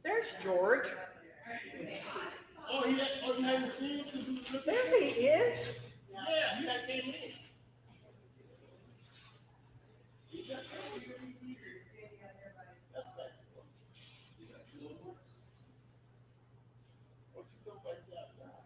There's George. Oh, you haven't seen him? There he is. Yeah, he got came in. That's back. What you go back outside?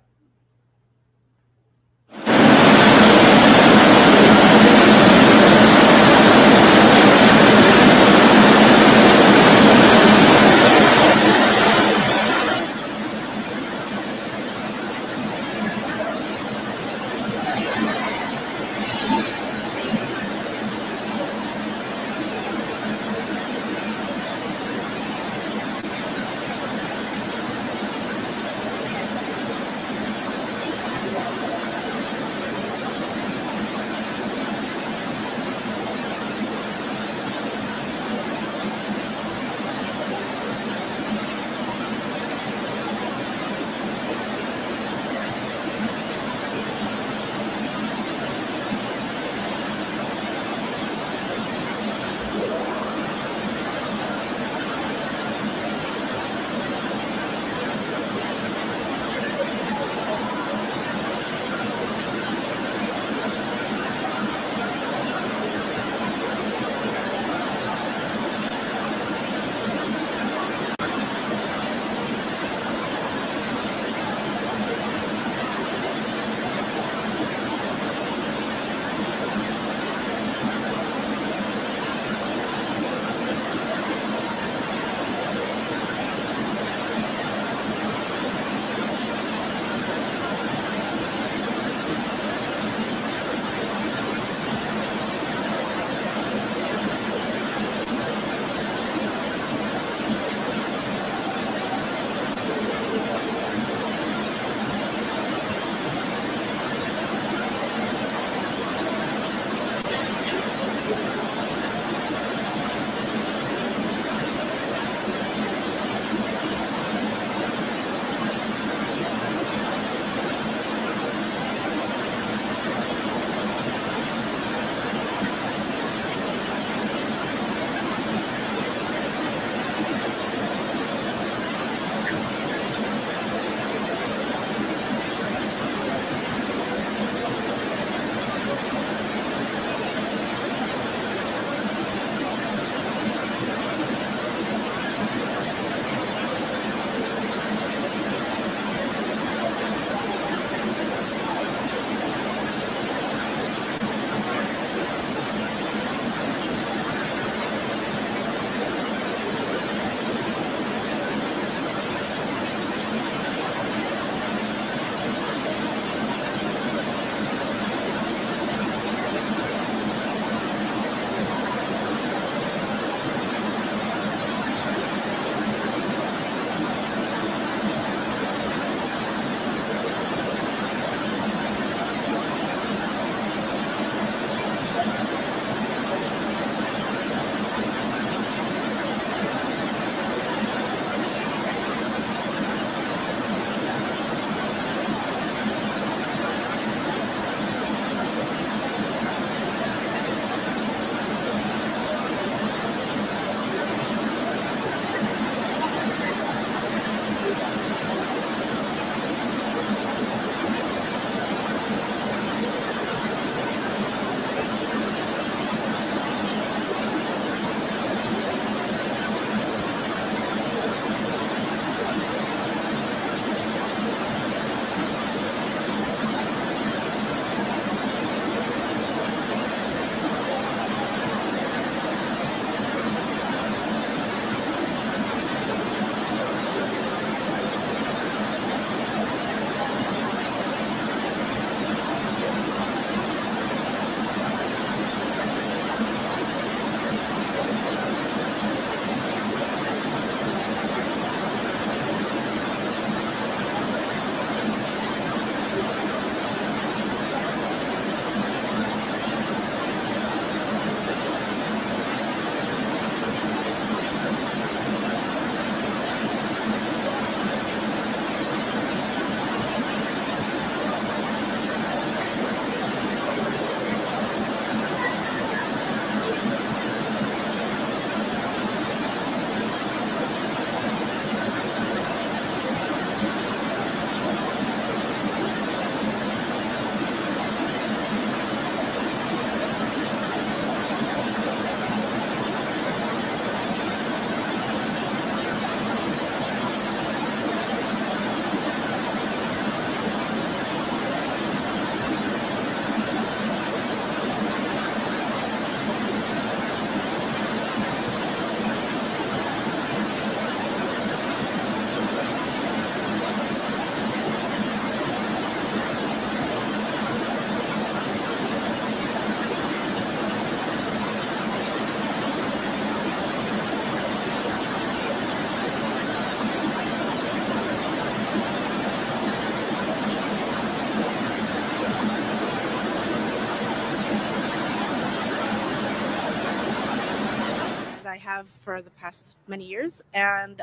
have for the past many years, and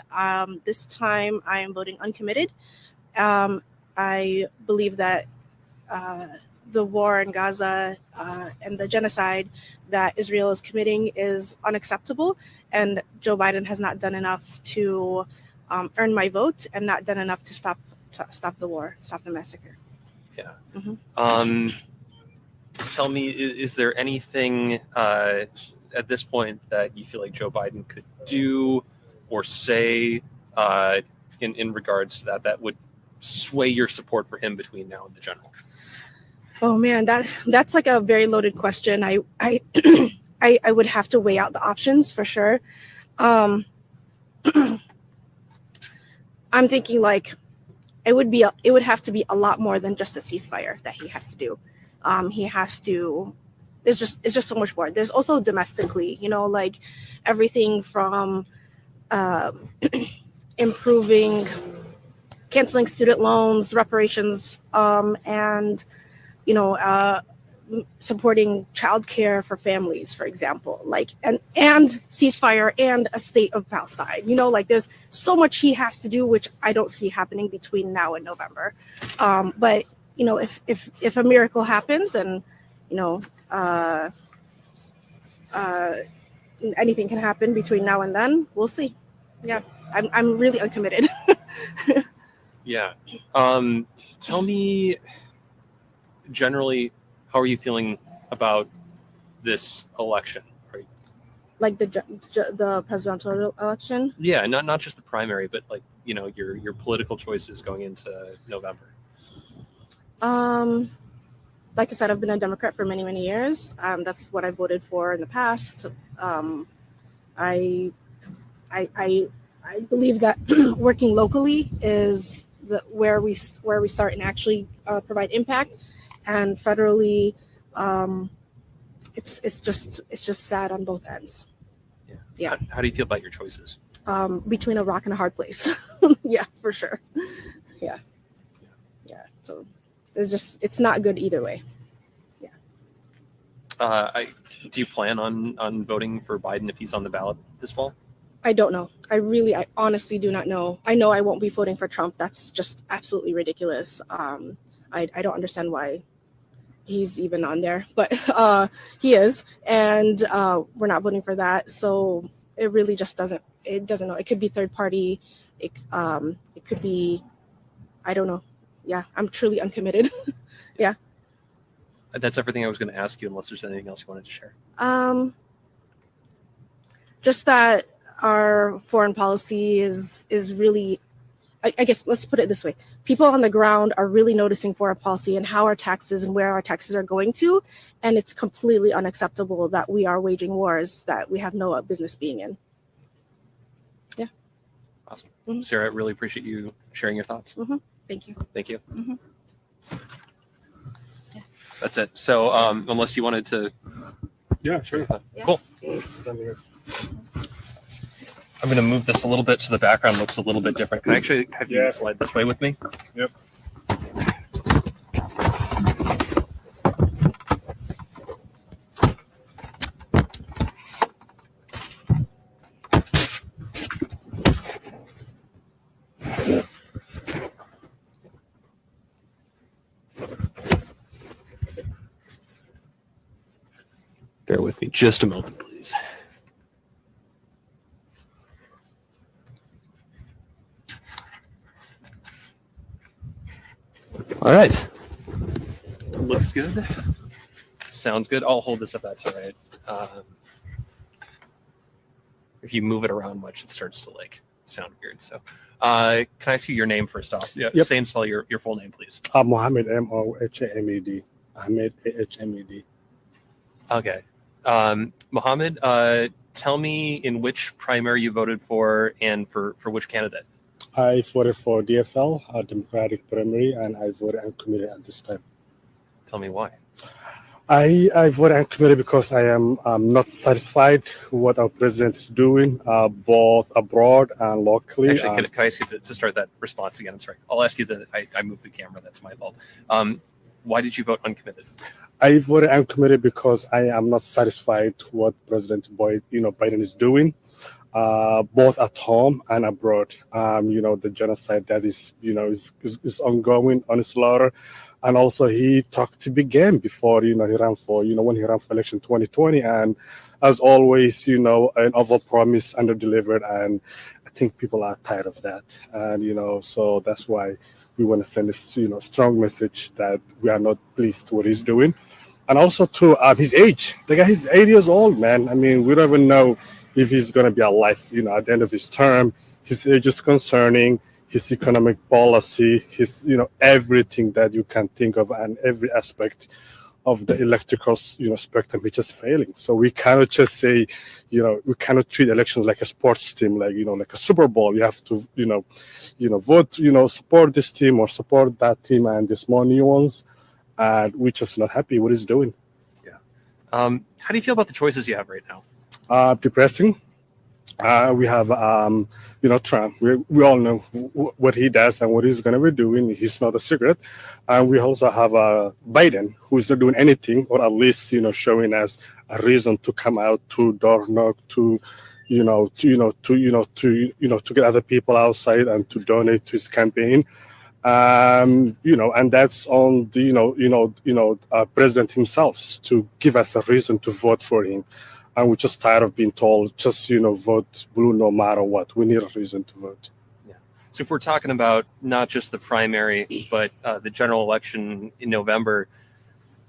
this time I am voting uncommitted. I believe that the war in Gaza and the genocide that Israel is committing is unacceptable, and Joe Biden has not done enough to earn my vote, and not done enough to stop the war, stop the massacre. Yeah. Mm-hmm. Tell me, is there anything at this point that you feel like Joe Biden could do or say in regards to that would sway your support for him between now and the general? Oh man, that's like a very loaded question. I would have to weigh out the options for sure. I'm thinking like it would have to be a lot more than just a ceasefire that he has to do. He has to. It's just so much more. There's also domestically, like everything from improving, canceling student loans, reparations, and supporting childcare for families, for example, like and ceasefire and a state of Palestine. Like there's so much he has to do, which I don't see happening between now and November. But if a miracle happens, and anything can happen between now and then, we'll see. Yeah, I'm really uncommitted. Yeah. Tell me, generally, how are you feeling about this election? Like the presidential election? Yeah, not just the primary, but like your political choices going into November. Like I said, I've been a Democrat for many, many years. That's what I voted for in the past. I believe that working locally is where we start and actually provide impact, and federally, it's just sad on both ends. Yeah. How do you feel about your choices? Between a rock and a hard place. Yeah, for sure. Yeah. So it's not good either way. Yeah. Do you plan on voting for Biden if he's on the ballot this fall? I don't know. I honestly do not know. I know I won't be voting for Trump. That's just absolutely ridiculous. I don't understand why he's even on there, but he is, and we're not voting for that. So it really just doesn't know. It could be third party. It could be, I don't know. Yeah, I'm truly uncommitted. Yeah. That's everything I was going to ask you, unless there's anything else you wanted to share. Just that our foreign policy is really, I guess let's put it this way. People on the ground are really noticing foreign policy and how our taxes and where our taxes are going to. And it's completely unacceptable that we are waging wars that we have no business being in. Yeah. Awesome. Mm-hmm. Sarah, I really appreciate you sharing your thoughts. Mm-hmm. Thank you. Thank you. Mm-hmm. Yeah. That's it. So unless you wanted to. Yeah, sure. Yeah. Cool. I'm going to move this a little bit so the background looks a little bit different. Can I actually have you slide this way with me? Yep. Bear with me just a moment, please. All right. Looks good. Sounds good. I'll hold this up. That's all right. If you move it around much, it starts to sound weird. So can I see your name first off? Yeah. Yep. Same spell your full name, please. Mohammed, Mohamed. Ahmed, Ahmed. Okay. Mohammed, tell me in which primary you voted for and for which candidate. I voted for DFL, a Democratic primary, and I voted uncommitted at this time. Tell me why. I voted uncommitted because I am not satisfied with what our president is doing, both abroad and locally. Actually, can I ask you to start that response again? I'm sorry. I'll ask you I moved the camera. That's my fault. Why did you vote uncommitted? I voted uncommitted because I am not satisfied what President Biden is doing, both at home and abroad. The genocide that is ongoing on his slaughter, and also he talked a big game before he ran for when he ran for election 2020, and as always an overpromise, underdelivered, and I think people are tired of that, and so that's why we want to send this strong message that we are not pleased what he's doing. And also to his age. The guy is 80 years old, man. I mean, we don't even know if he's going to be alive, at the end of his term. His age is concerning, his economic policy, his, everything that you can think of, and every aspect of the electrical, spectrum, which is failing. So we cannot just say, we cannot treat elections like a sports team, like a Super Bowl. You have to, vote, support this team or support that team, and there's more new ones. And we're just not happy what he's doing. Yeah. How do you feel about the choices you have right now? Depressing. We have, Trump. We all know what he does and what he's going to be doing. He's not a secret. And we also have Biden, who's not doing anything, or at least, showing us a reason to come out, to door knock, to get other people outside and to donate to his campaign. And that's on the president himself to give us a reason to vote for him. And we're just tired of being told just vote blue no matter what. We need a reason to vote. Yeah. So if we're talking about not just the primary but the general election in November,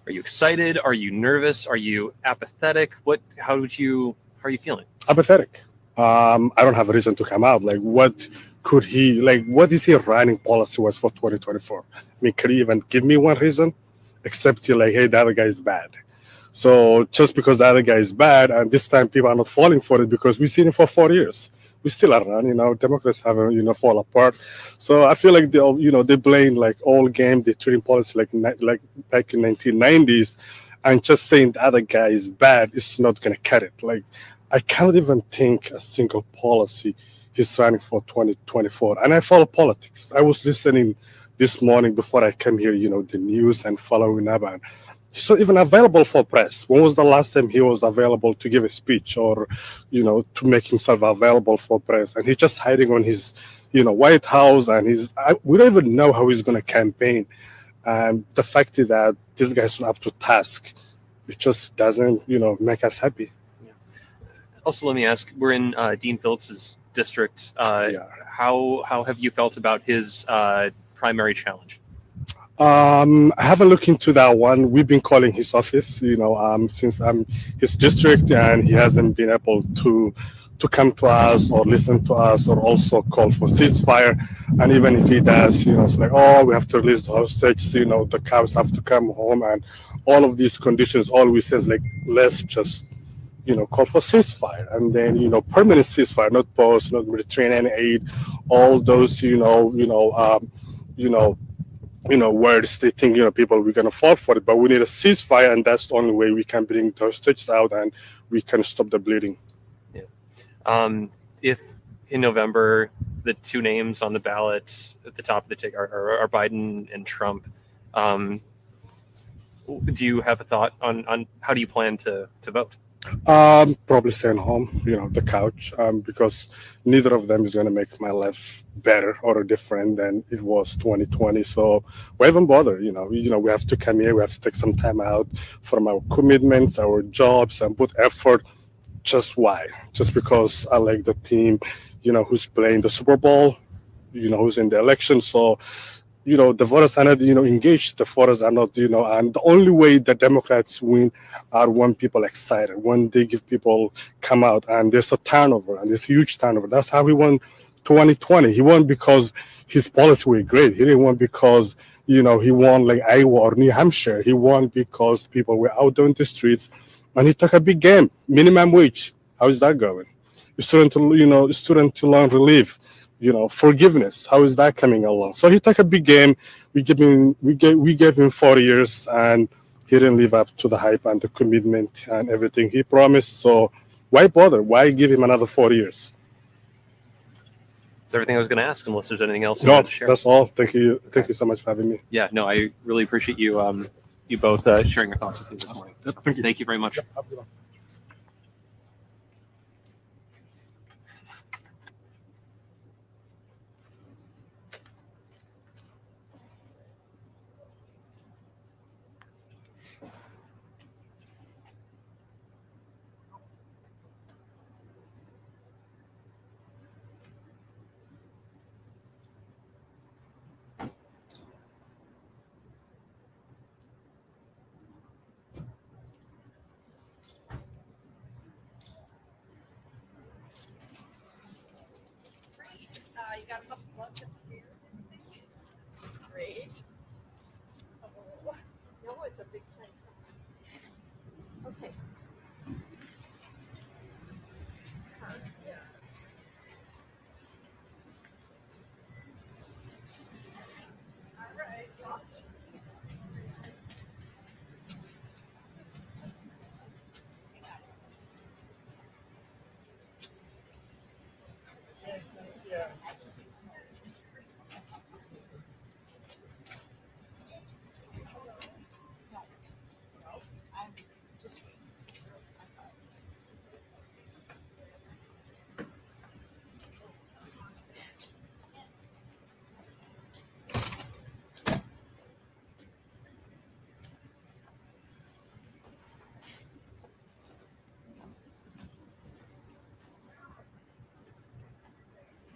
are you excited? Are you nervous? Are you apathetic? How are you feeling? Apathetic. I don't have a reason to come out. What is his running policy was for 2024? I mean, could he even give me one reason? Except hey, the other guy is bad. So just because the other guy is bad, and this time people are not falling for it because we've seen it for 4 years. We still are on, Democrats haven't fall apart. So I feel like they blame old game, they treating policy like back in 1990s, and just saying the other guy is bad is not going to cut it. I cannot even think a single policy he's running for 2024. And I follow politics. I was listening this morning before I came here, the news and following up. And he's not even available for press. When was the last time he was available to give a speech or, to make himself available for press? And he's just hiding on his, White House, and we don't even know how he's going to campaign. And the fact is that this guy's not up to task. It just doesn't, make us happy. Yeah. Also, let me ask, we're in Dean Phillips's district. How have you felt about his primary challenge? I haven't looked into that one. We've been calling his office, since I'm his district, and he hasn't been able to come to us or listen to us or also call for ceasefire. And even if he does, it's we have to release the hostage, the cows have to come home, and all of these conditions, all we say is let's just call for ceasefire, and then permanent ceasefire, not pause, not Mediterranean aid, all those words they think people we're gonna fall for it, but we need a ceasefire, and that's the only way we can bring the hostages out and we can stop the bleeding. Yeah. If in November the two names on the ballot at the top of the ticket are Biden and Trump, do you have a thought on how do you plan to vote? Probably staying home, the couch, because neither of them is going to make my life better or different than it was 2020. So why even bother? We have to come here. We have to take some time out from our commitments, our jobs, and put effort. Just why? Just because I like the team, who's playing the Super Bowl, who's in the election. So the voters are not, engaged. The voters are not, and the only way the Democrats win are when people are excited, when they give people come out, and there's a turnover, and there's a huge turnover. That's how he won 2020. He won because his policy were great. He didn't win because, he won Iowa or New Hampshire. He won because people were out on the streets, and he took a big game, minimum wage. How is that going? Student to loan relief. Forgiveness. How is that coming along? So he took a big game. We gave him 4 years, and he didn't live up to the hype and the commitment and everything he promised. So why bother? Why give him another 4 years? That's everything I was going to ask, unless there's anything else you No, wanted to share. that's all. Thank you. Thank you so much for having me. Yeah, no, I really appreciate you you both sharing your thoughts with me this morning. So, Thank you. Thank you very much. Yep, have a good one. You got a couple bucks upstairs and everything? Great. Oh, no, it's a big size. Okay. Yeah. All right. Well, yeah.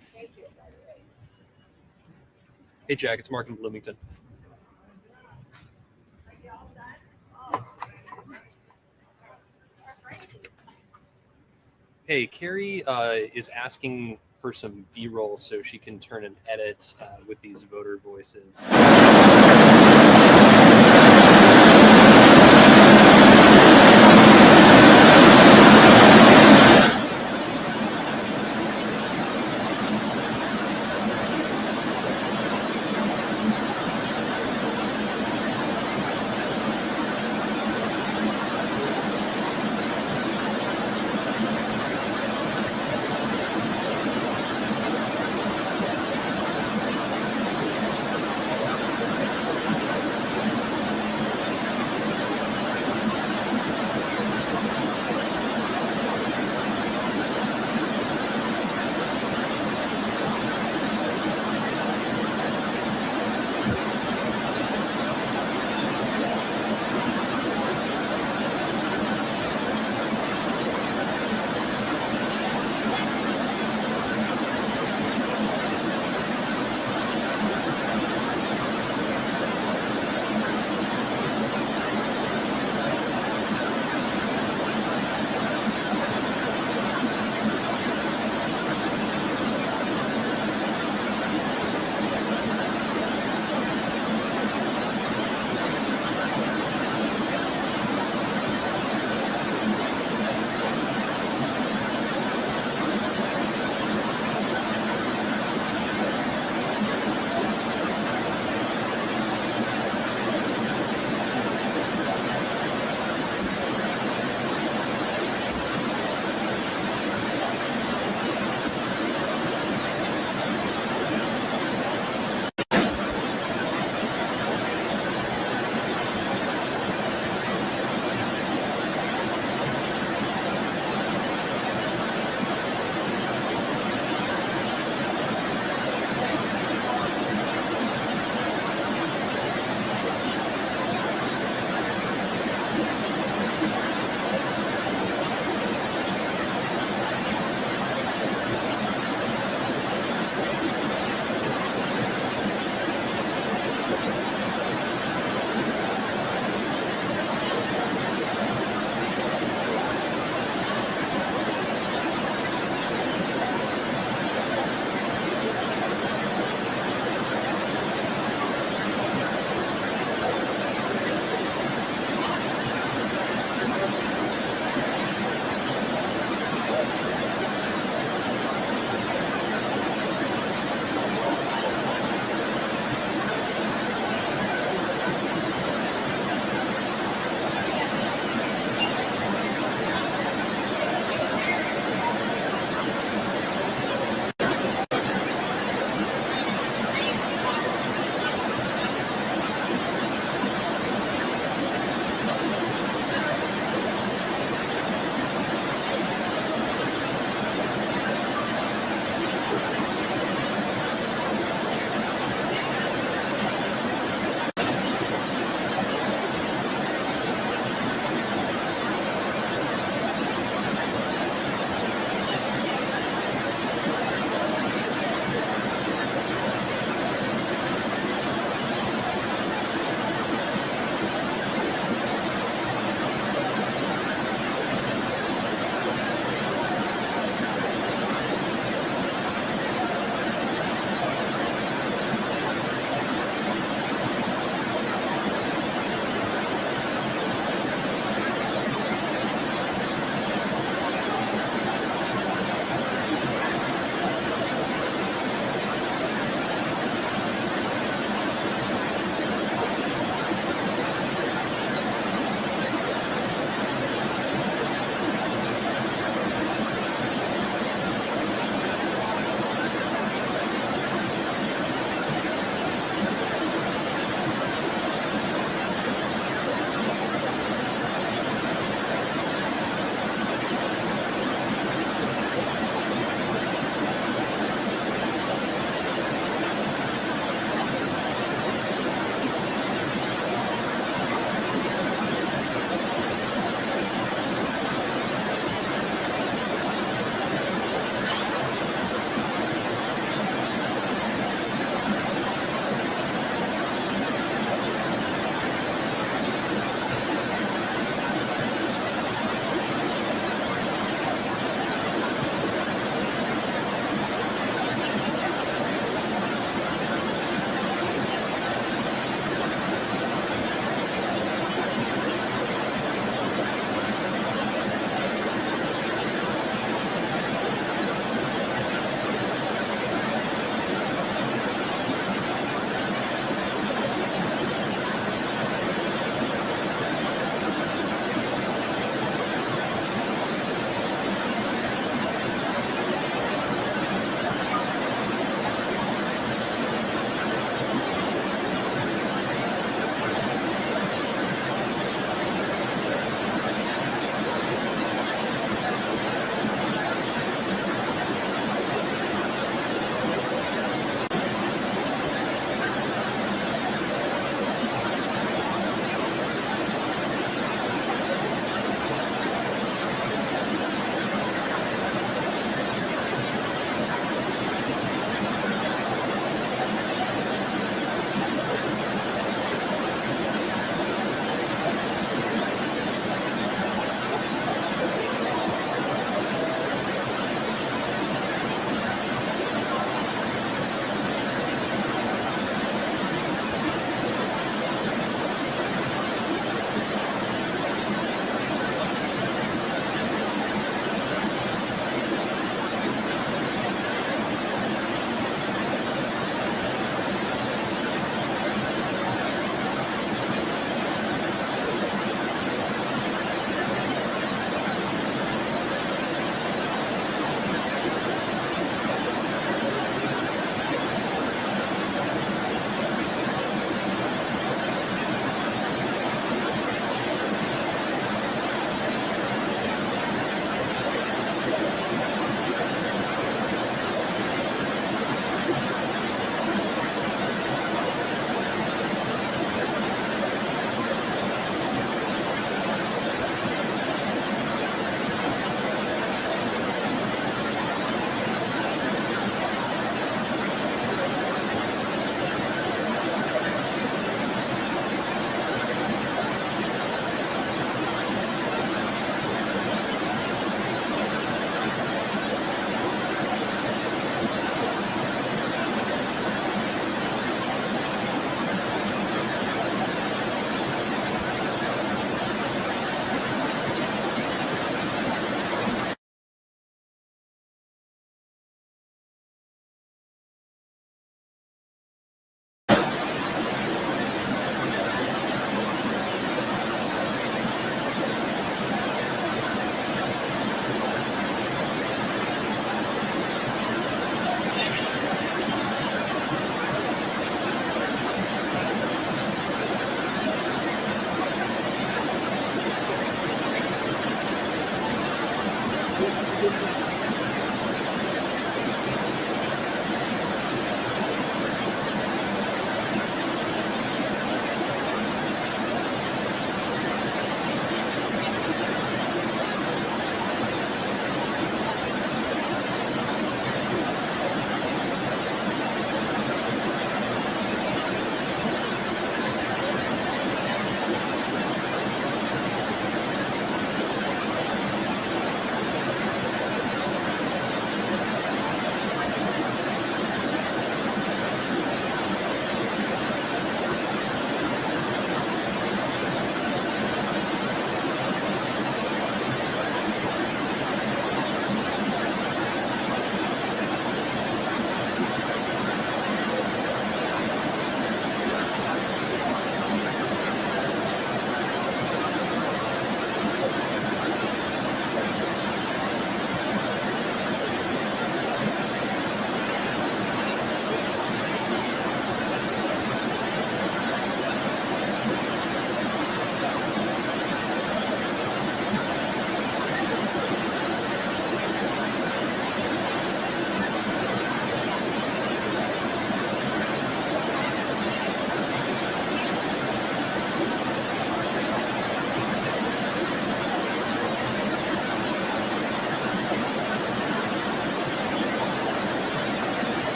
Thank you, by the way. Hey, Jack, it's Mark in Bloomington. Are you all done? Oh. Hey, Carrie is asking for some B-roll so she can turn and edit with these voter voices.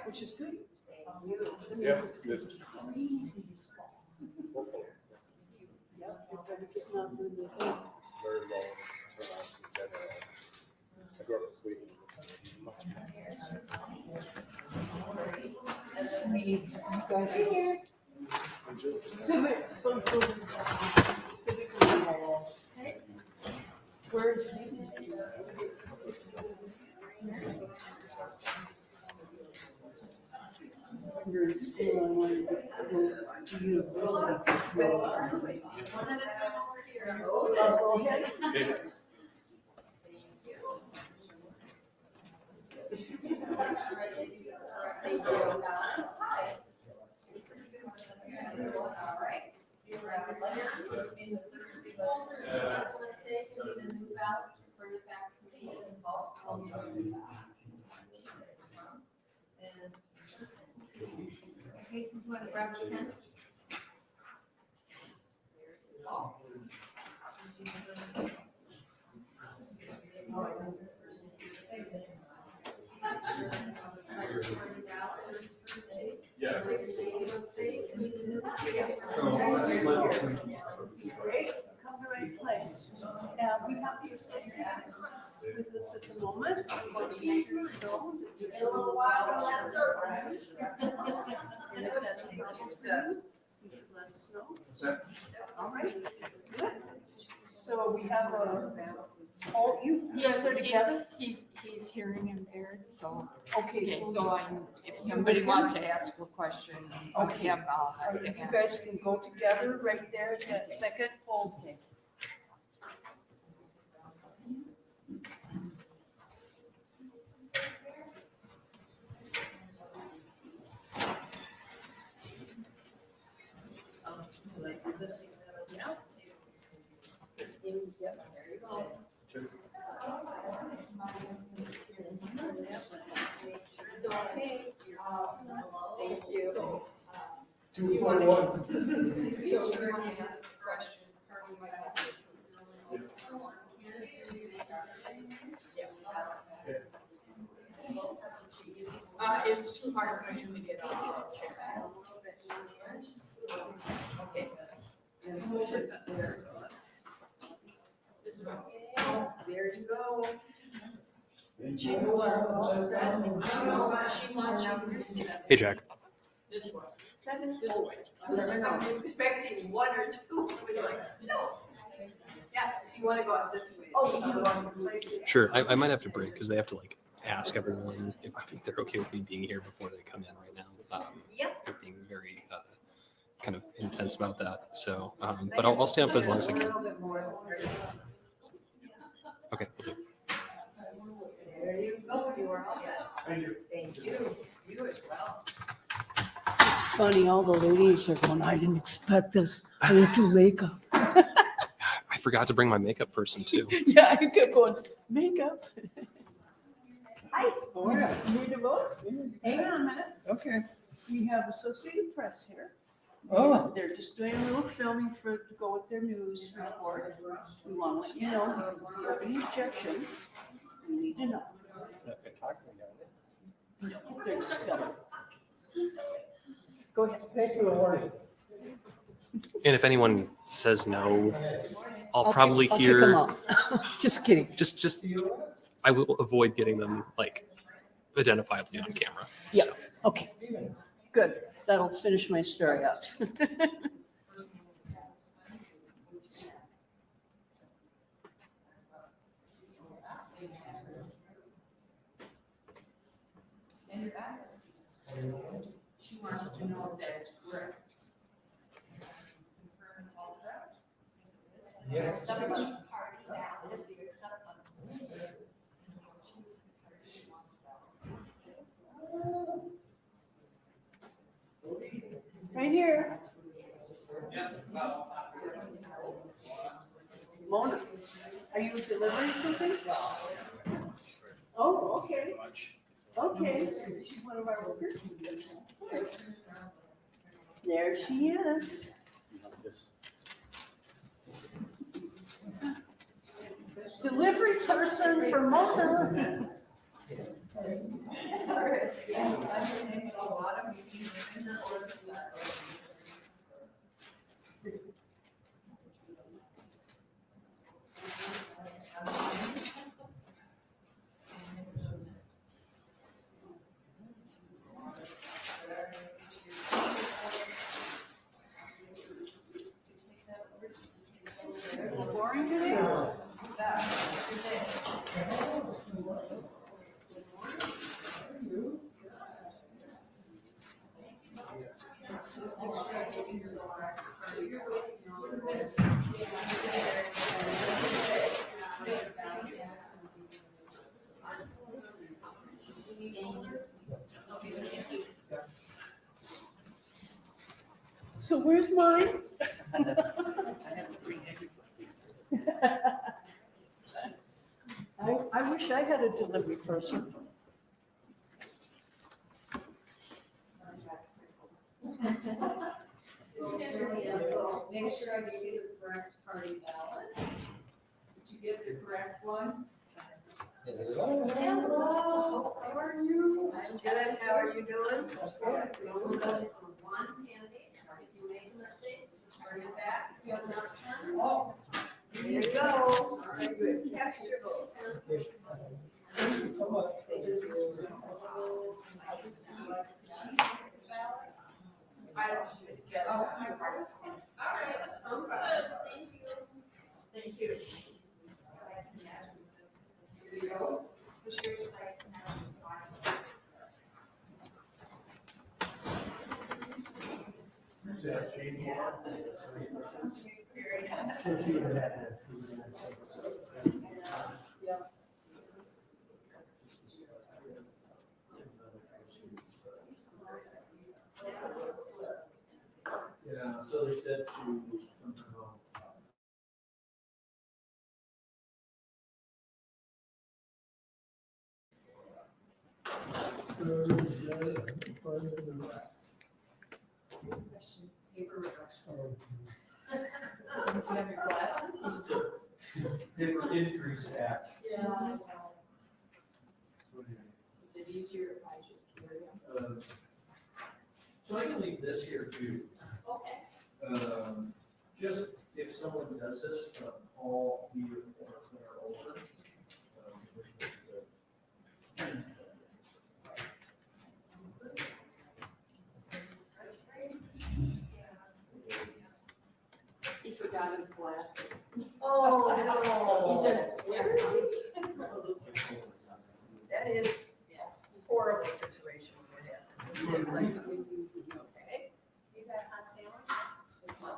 Which is good. Yeah, it's good. Very low. I grew up in Sweden. Where's you're in school, I wanted to go to university. One at a time over here. Go ahead. Okay, you want to grab your pen? Yes. Great, come to the right place. We have the associates with us at the moment. What teachers know. In a little while, we'll let surprise. And if that's the case, you should let us know. All right, good. So we have you guys are together? He's hearing impaired, so, Okay, so if somebody wants to ask a question of him, I'll have to you answer. guys can go together right there at that second fold. Thank you. 2 for 1. So if you want to ask a question, Carly might have it. It's too hard for him to get out of the chair. Okay. There you go. She wants you. Hey, Jack. This one. This way. I'm expecting 1 or 2. I was like, no. Yeah, if you want to go out this way. Oh, you want to say. Sure, I might have to break because they have to like ask everyone if they're okay with me being here before they come in right now. Yep. They're being very kind of intense about that. So, but I'll stay up as long as I A can. little bit more. Okay. Will do. There you go. You are all set. Thank you. Thank you. You as well. It's funny, all the ladies are going, I didn't expect this. I didn't do makeup. I forgot to bring my makeup person too. Yeah, I kept going, makeup. Hi. Oh, yeah. You need a vote? Hang on a minute. Okay. We have Associated Press here. Oh. They're just doing a little filming to go with their news report. We want to let you know, if you have any objections, we need to know. No, they're just filming. Go ahead. Thanks for the warning. And if anyone says no, I'll Okay, probably I'll kick 'em hear. out. Just kidding. Just I will avoid getting them like identifiably on camera. Yeah. So. Okay, good. That'll finish my story out. She wants to know if that's correct. Confirm it's all correct. Yes. Accept the party ballot. Do you accept them? Choose the party you want the ballot. Right here. Mona, are you delivering something? Oh, okay. Okay, she's one of our workers. There she is. Delivery person for Mona. Yeah, sign your name at the bottom using the printer or the stylus. Boring today? So where's mine? I wish I had a delivery person. Make sure I give you the correct party ballot. Did you get the correct one? Hello, how are you? I'm good, how are you doing? We'll vote for one candidate. If you make a mistake, just bring it back. You have an option. There you go. All right, good. Catch your vote. Thank you so much. I don't guess. All right, sounds good. Thank you. Thank you. Here you go. Push yours like now. Yeah, so they said to somehow. Paper reduction. Do you have your glasses? Paper increase act. Yeah. Is it easier if I just carry them? So I can leave this here too. Okay. Just if someone does this, all the reports that are over. He forgot his glasses. Oh, He said, where is he? That is horrible situation we're in. Okay. You got hot sandwich? It's not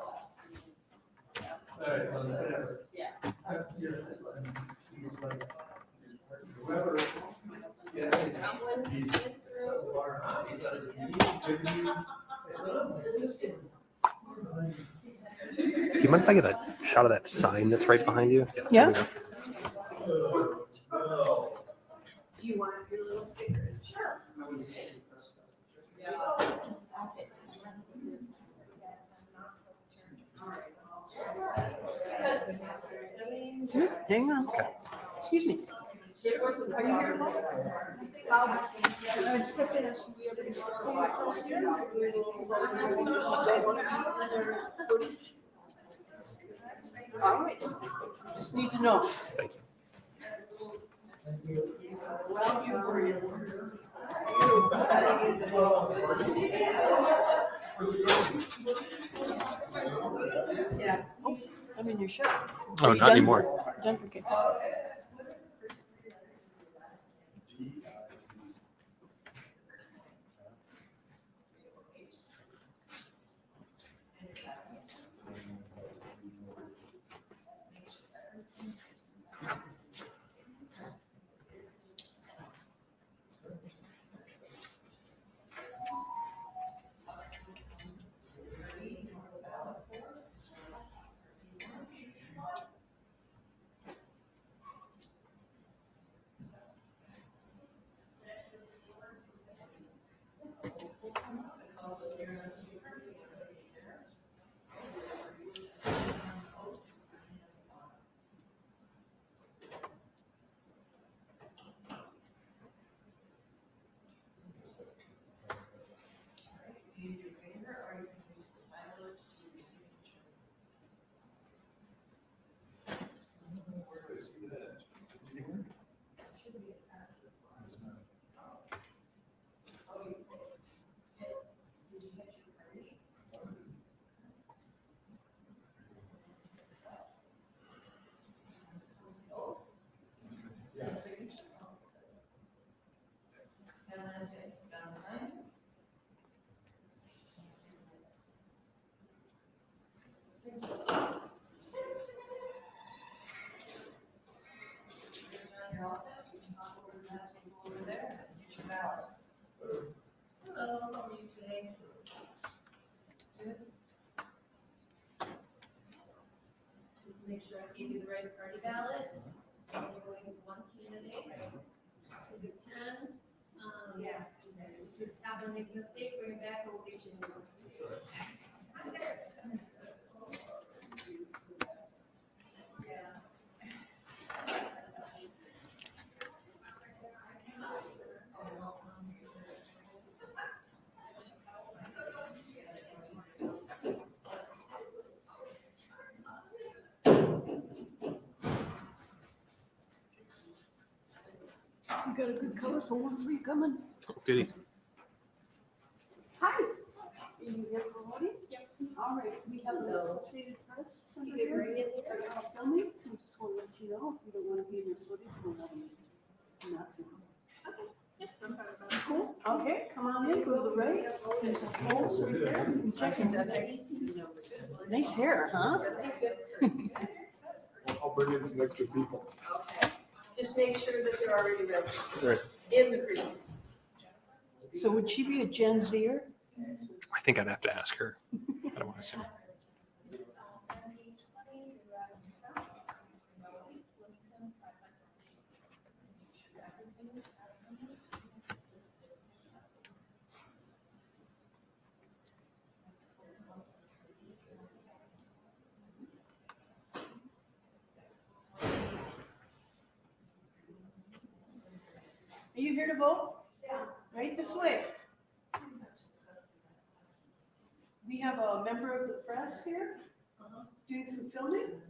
All right, well, whatever. Yeah. He's like, whoever, yeah, he's so far out, he's on his knees. I said, I'm like, this kid. Do you mind if I get a shot of that sign that's right behind you? Yeah. there we go. Oh. Do you want your little stickers? Sure. Hang on. Excuse me. Are you here? I just have to ask, do we ever used to see a person? Do we don't want to be in their footage? All right. Just need to know. Thank you. Well, you were in. Yeah. I'm in your shirt. Oh, Are you not done? anymore. Done? Okay. Just make sure I gave you the right party ballot. You're going with one candidate. So you can, if you happen to make a mistake, bring it back, and we'll get you new ones. You got a good color for 1-3 coming. Oh, goody. Hi. Are you here for voting? Yep. All right, we have an Associated Press under You can here. bring it there. Filming, we just want to let you know, if you don't want to be in your footage, we'll let you not film. Cool, okay, come on in, go to the right. There's a hole right there. You can check it. Nice hair, huh? I'll bring in some extra people. Okay. Just make sure that they're already registered. Right. In the precinct. So would she be a Gen Zer? I think I'd have to ask her. I don't want to assume. Are you here to vote? Right this way. We have a member of the press here doing some filming.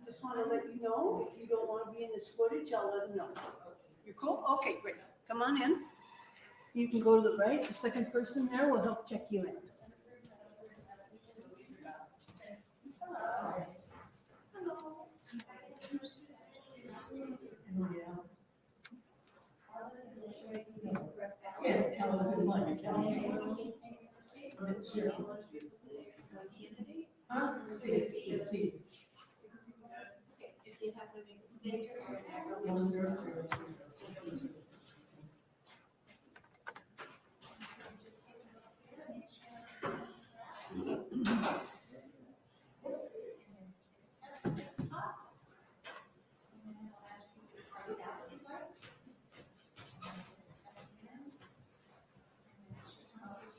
Just want to let you know, if you don't want to be in this footage, I'll let them know. You're cool? Okay, great. Come on in. You can go to the right. The second person there will help check you in. Yes. If you happen to make mistakes.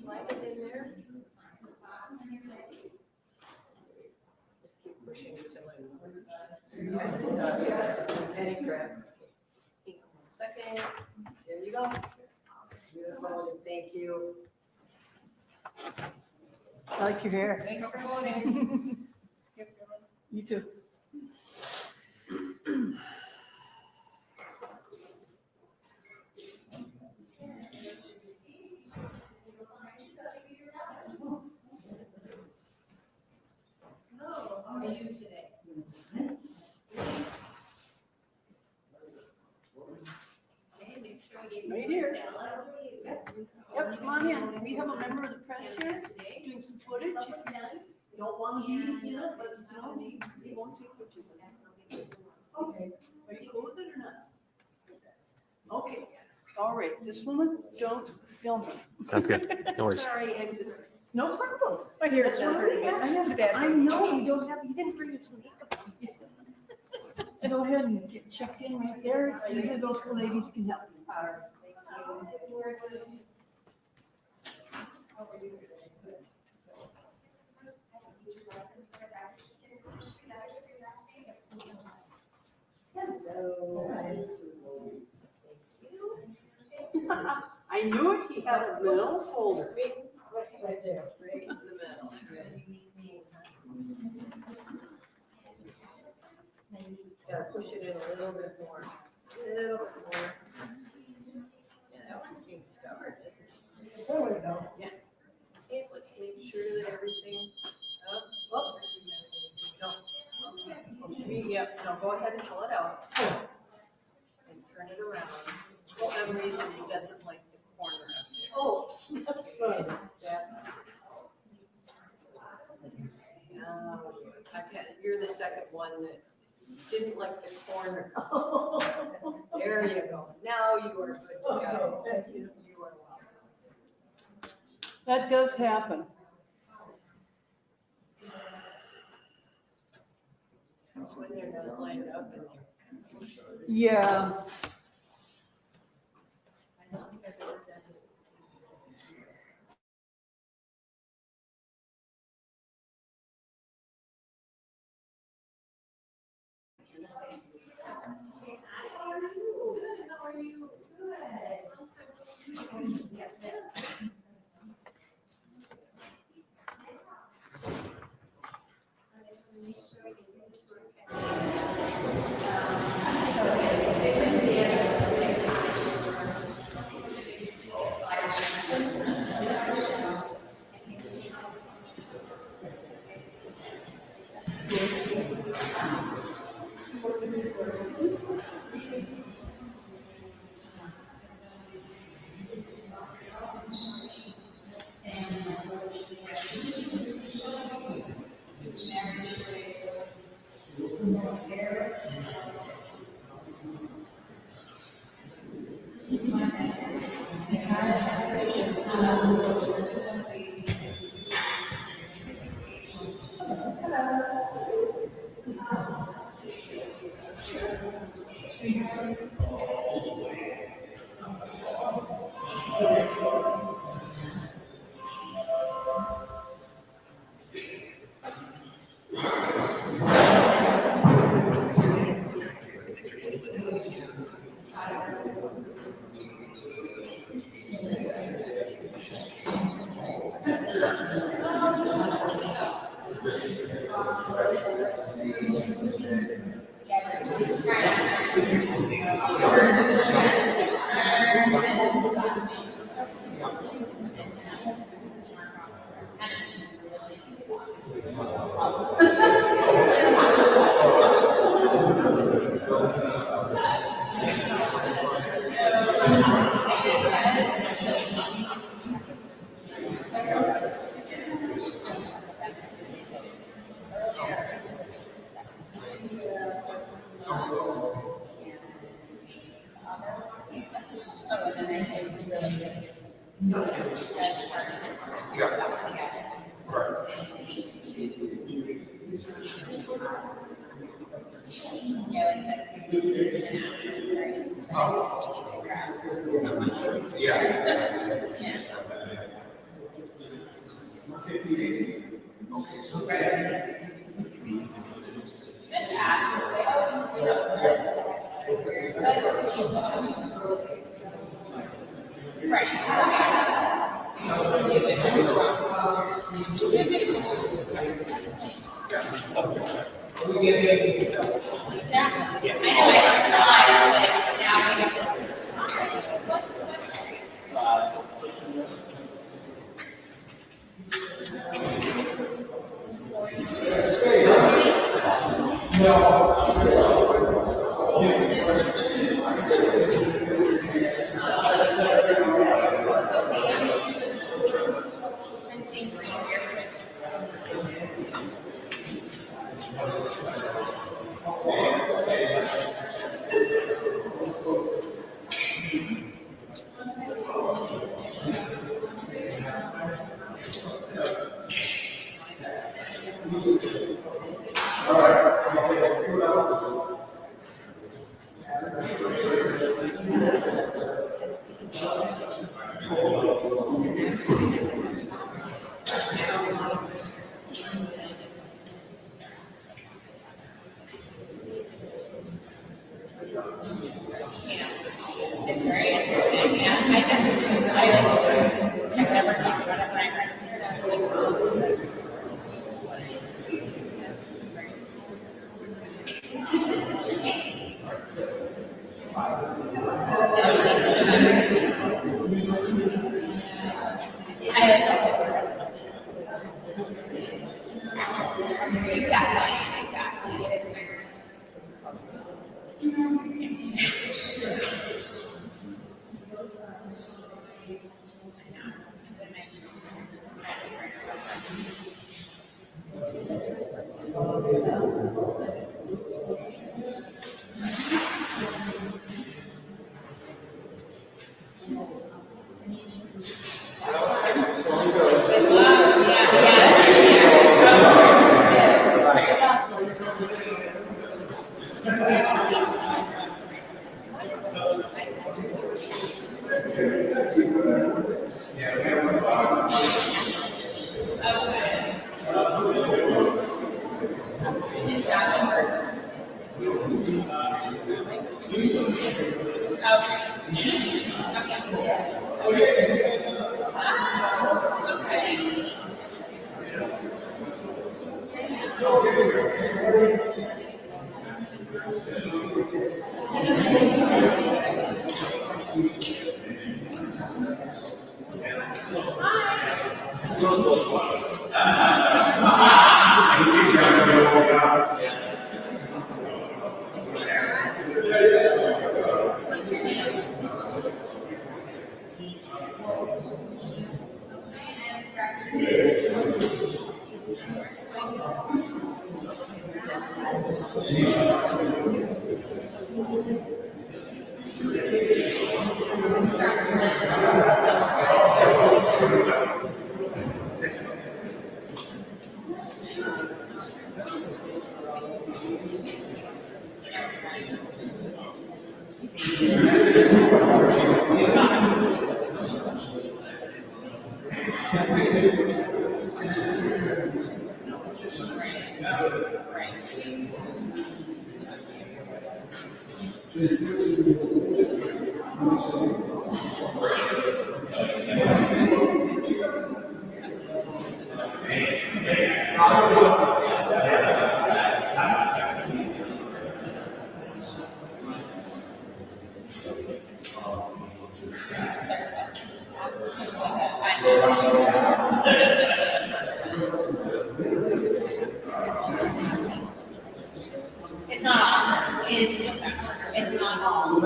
Slide it in there. Just keep pushing until it. Yes. Any cracks. Second. There you go. Beautiful. Thank you. I like your hair. Thanks for voting. You too. Hello, how are you today? Okay, make sure I get you. Right here. Yep, Yep, come on in. We have a member of the press here doing some footage. If you don't want to be here, let us know. We won't take pictures of it. Okay, are you cool with it or not? Okay, all right, this woman, don't film her. Sounds good. No worries. Sorry, I'm just. No problem. My hair is That's not what hurting. we have. I have a bad I hair. know, you didn't bring us some makeup. Go ahead and get checked in right there. Either those two ladies can help. I knew it, he had a little folder. Right there. Right in the middle. Gotta push it in a little bit more. Little bit more. Yeah, that one's being started. There we go. Yeah. Okay, let's make sure that everything, oh, no. Yep, no, go ahead and pull it out. And turn it around. For some reason, he doesn't like the corner of it. Oh, that's fun. You're the second one that didn't like the corner. There you go. Now you are good to go. Okay, thank you. You are welcome. That does happen. That's when they're not lined up and. Yeah. I don't think I've ever done this. It's not all. It's not all.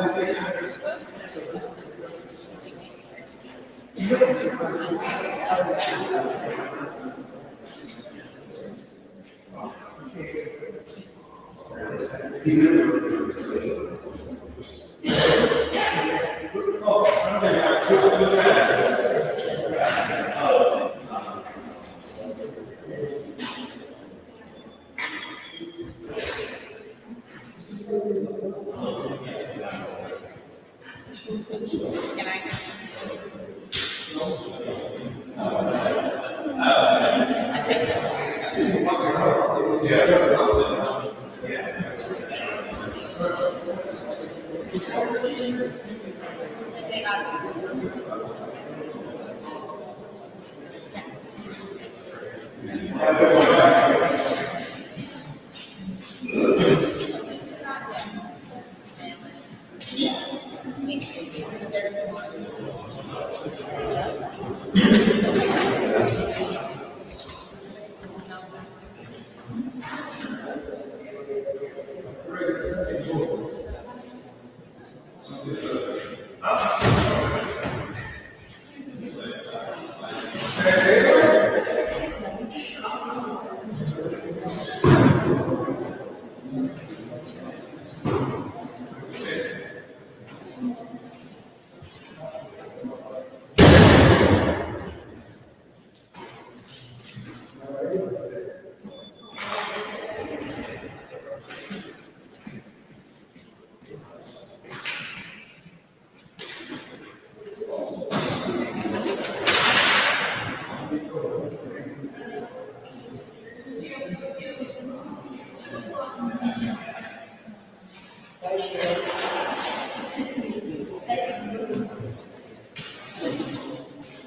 Can I?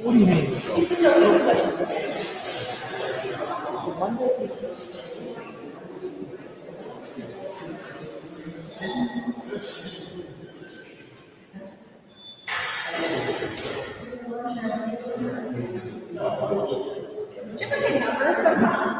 What do you mean? Did you look at numbers sometime?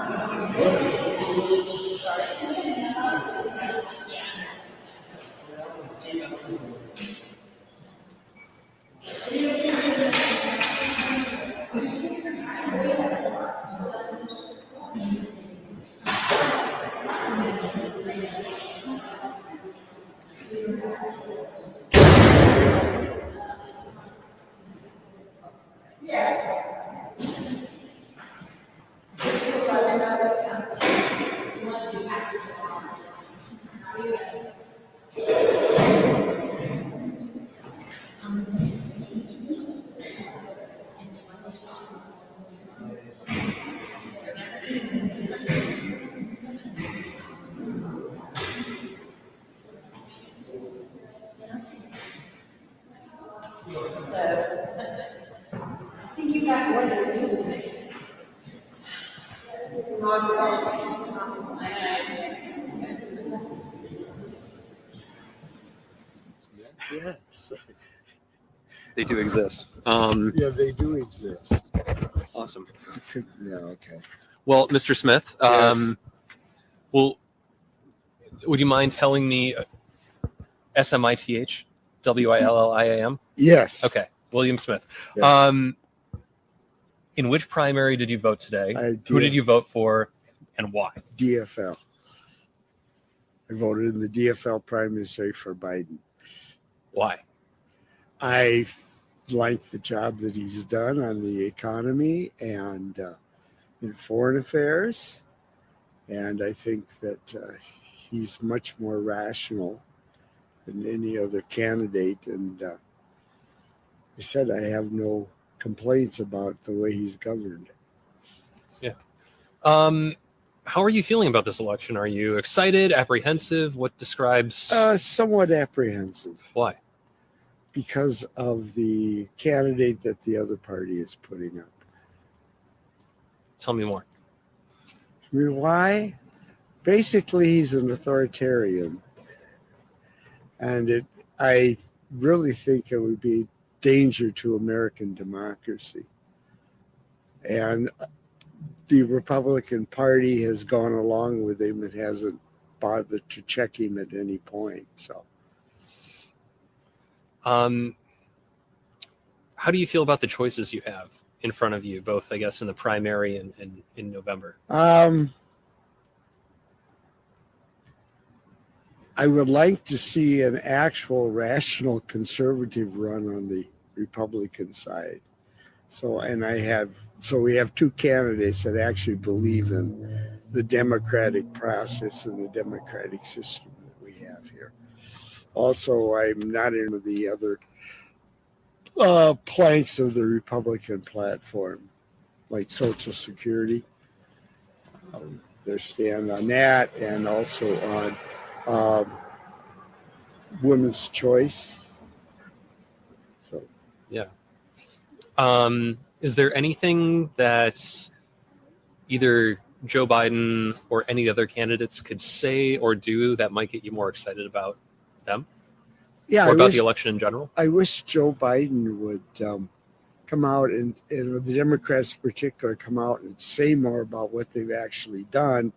I think you got one of these. Yes. They do exist. Yeah, they do exist. Awesome. Yeah, okay. Well, Mr. Smith, Yes. well, would you mind telling me SMITH, WILLIAM? Yes. Okay, William Smith. Yes. In which primary did you vote today? I Who did. did you vote for, and why? DFL. I voted in the DFL primary for Biden. Why? I like the job that he's done on the economy and in foreign affairs. And I think that he's much more rational than any other candidate. And I said I have no complaints about the way he's governed. How are you feeling about this election? Are you excited, apprehensive? What describes? Somewhat apprehensive. Why? Because of the candidate that the other party is putting up. Tell me more. Why? Basically, he's an authoritarian. And I really think it would be a danger to American democracy. And the Republican Party has gone along with him and hasn't bothered to check him at any point. So, how do you feel about the choices you have in front of you, both, I guess, in the primary and in November? I would like to see an actual rational conservative run on the Republican side. So we have two candidates that actually believe in the democratic process and the democratic system that we have here. Also, I'm not into the other planks of the Republican platform, like Social Security. Their stand on that, and also on women's choice. So, yeah. Is there anything that either Joe Biden or any other candidates could say or do that might get you more excited about them? yeah, Or about the election in general? I wish Joe Biden would come out and the Democrats in particular come out and say more about what they've actually done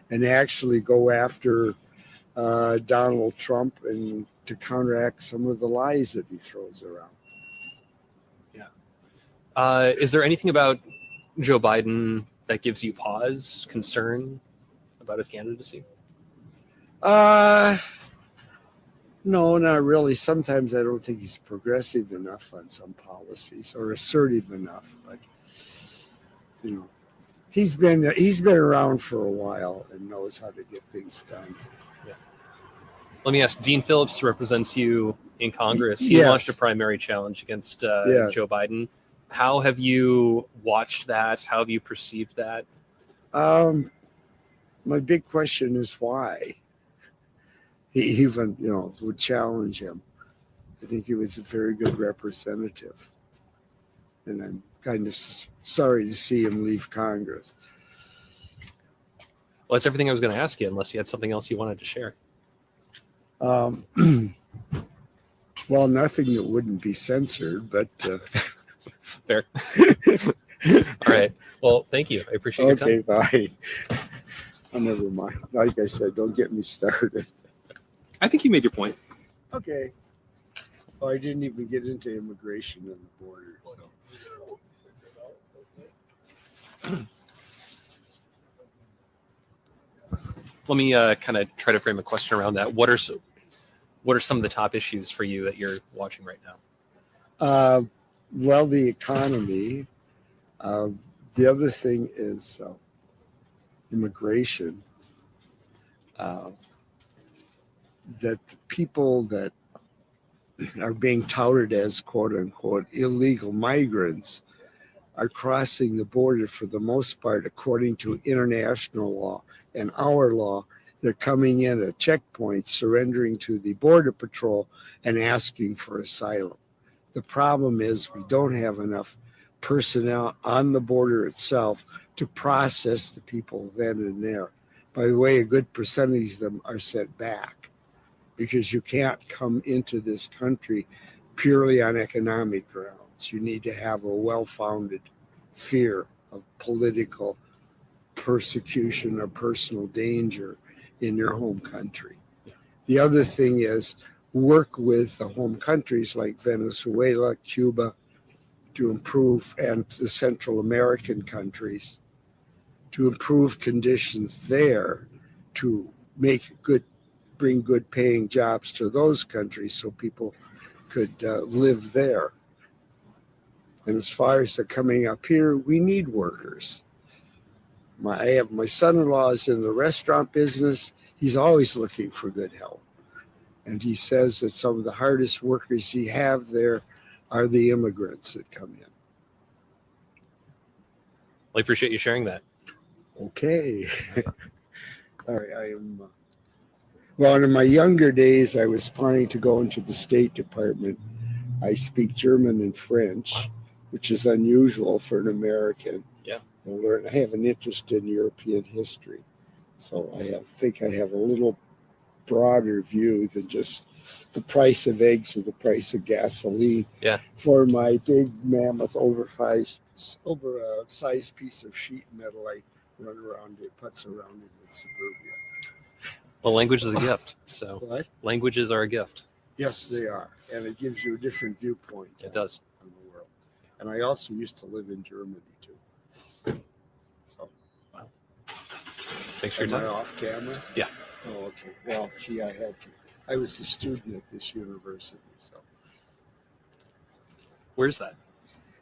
and actually go after Donald Trump and to counteract some of the lies that he throws around. Is there anything about Joe Biden that gives you pause, concern about his candidacy? No, not really. Sometimes I don't think he's progressive enough on some policies or assertive enough, but you know, he's been around for a while and knows how to get things done. Yeah. Let me ask, Dean Phillips represents you in Congress. He Yes. launched a primary challenge against Yes. Joe Biden. How have you watched that? How have you perceived that? My big question is why he even, would challenge him. I think he was a very good representative. And I'm kind of sorry to see him leave Congress. Well, that's everything I was going to ask you, unless you had something else you wanted to share. Well, nothing that wouldn't be censored, but... Fair. All right. Well, thank you. I appreciate your time. Okay, bye. Oh, never mind. Like I said, don't get me started. I think you made your point. Okay. Oh, I didn't even get into immigration and the border. So. Let me kind of try to frame a question around that. What are some of the top issues for you that you're watching right now? Well, the economy. The other thing is immigration. That the people that are being touted as quote unquote illegal migrants are crossing the border for the most part according to international law and our law. They're coming in at checkpoints, surrendering to the Border Patrol and asking for asylum. The problem is we don't have enough personnel on the border itself to process the people then and there. By the way, a good percentage of them are sent back because you can't come into this country purely on economic grounds. You need to have a well-founded fear of political persecution or personal danger in your home country. The other thing is work with the home countries like Venezuela, Cuba, to improve, and the Central American countries, to improve conditions there, to bring good paying jobs to those countries so people could live there. And as far as the coming up here, we need workers. I have my son-in-law is in the restaurant business. He's always looking for good help. And he says that some of the hardest workers he have there are the immigrants that come in. Well, I appreciate you sharing that. Okay. Sorry, I am. Well, in my younger days, I was planning to go into the State Department. I speak German and French, which is unusual for an American. Yeah. I have an interest in European history. So I think I have a little broader view than just the price of eggs or the price of gasoline. Yeah. For my big mammoth oversized piece of sheet metal, I run around it, putz around it in suburbia. Well, language is a gift. So What? languages are a gift. Yes, they are. And it gives you a different viewpoint. It does. On the world. And I also used to live in Germany too. So. Wow. Thanks for Am your I time. off camera? Yeah. Oh, okay. Well, see, I had to. I was a student at this university, so. Where's that?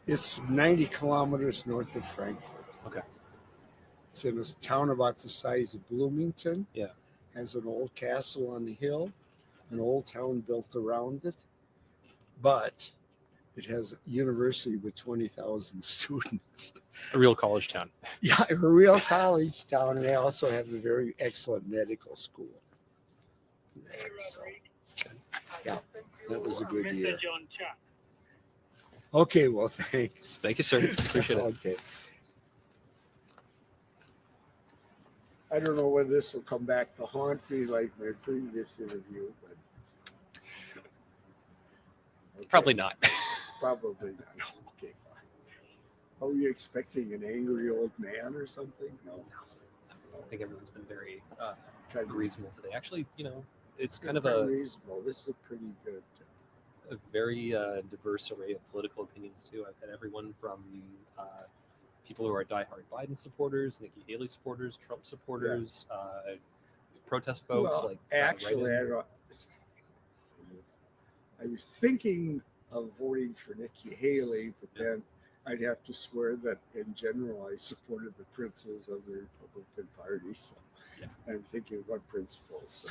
It's 90 kilometers north of Frankfurt. Okay. It's in a town about the size of Bloomington. Yeah. Has an old castle on the hill, an old town built around it, but it has a university with 20,000 students. A real college town. Yeah, a real college town, and they also have a very excellent medical school. There, so. Yeah, that was a good year. Okay, well, thanks. Thank you, sir. Appreciate it. Okay. I don't know whether this will come back to haunt me like my previous interview, but okay. Probably not. Probably not. Okay, fine. Are you expecting an angry old man or something? No. I think everyone's been very Kind of reasonable today. Actually, it's kind of a reasonable. This is pretty good. very diverse array of political opinions too. I've had everyone from people who are diehard Biden supporters, Nikki Haley supporters, Trump supporters, protest folks. Well, like actually, I was thinking of voting for Nikki Haley, but then I'd have to swear that in general I supported the principles of the Republican Party. So I'm thinking what principles. So.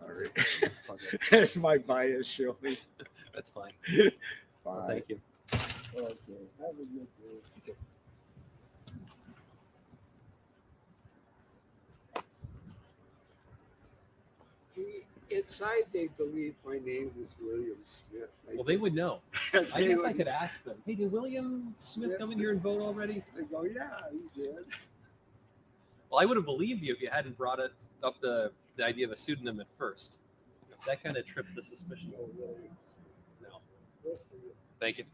Sorry. That's my bias showing. That's fine. Bye. Well, thank you. Okay. Have a good day. Inside, they believe my name is William Smith. Well, they would know. I guess I could ask them. Hey, did William Smith come in here and vote already? They go, yeah, he did. Well, I would have believed you if you hadn't brought up the idea of a pseudonym at first. That kind of tripped the suspicion. No. Thank you.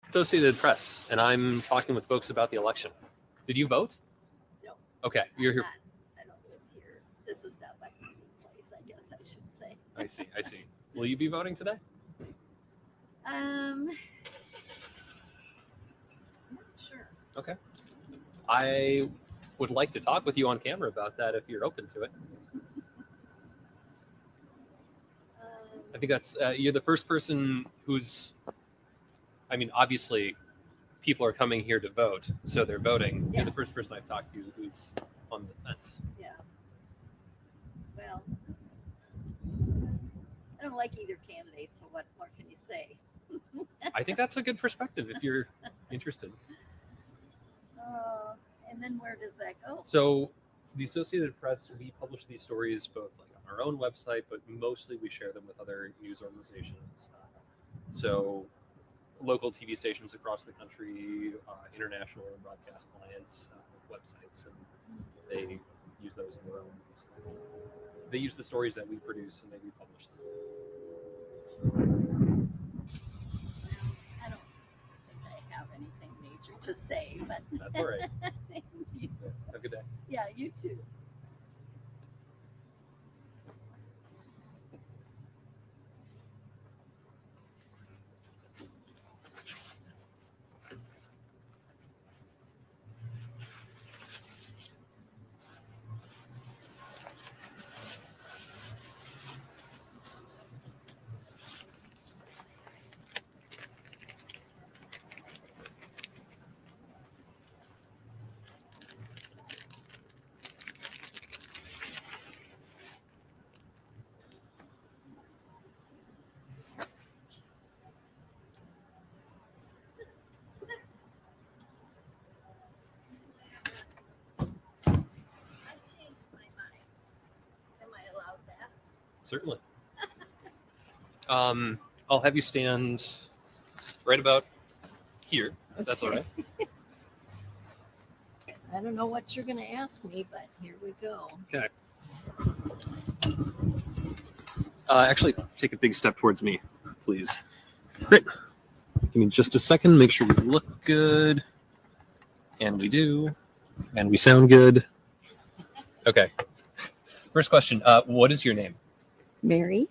Associated Press, and I'm talking with folks about the election. Did you vote? No. Okay, you're here. I don't live here. This is not my place, I guess I should say. I see. Will you be voting today? I'm not sure. Okay. I would like to talk with you on camera about that if you're open to it. I think that's you're the first person who's. I mean, obviously, people are coming here to vote, so they're voting. Yeah. You're the first person I've talked to who's on the fence. Yeah. Well, I don't like either candidate, so what more can you say? I think that's a good perspective if you're interested. And then where does that go? So, the Associated Press, we publish these stories both like on our own website, but mostly we share them with other news organizations. So, local TV stations across the country, international broadcast clients with websites, and they use those in their own. They use the stories that we produce and they republish them. I don't think I have anything major to say, but That's all right. Thank you. Have a good day. Yeah, you too. I changed my mind. Am I allowed that? Certainly. I'll have you stand right about here. If that's all right. I don't know what you're going to ask me, but here we go. Okay. Actually, take a big step towards me, please. Great. Give me just a second. Make sure you look good. And we do. And we sound good. Okay. First question. What is your name? Mary.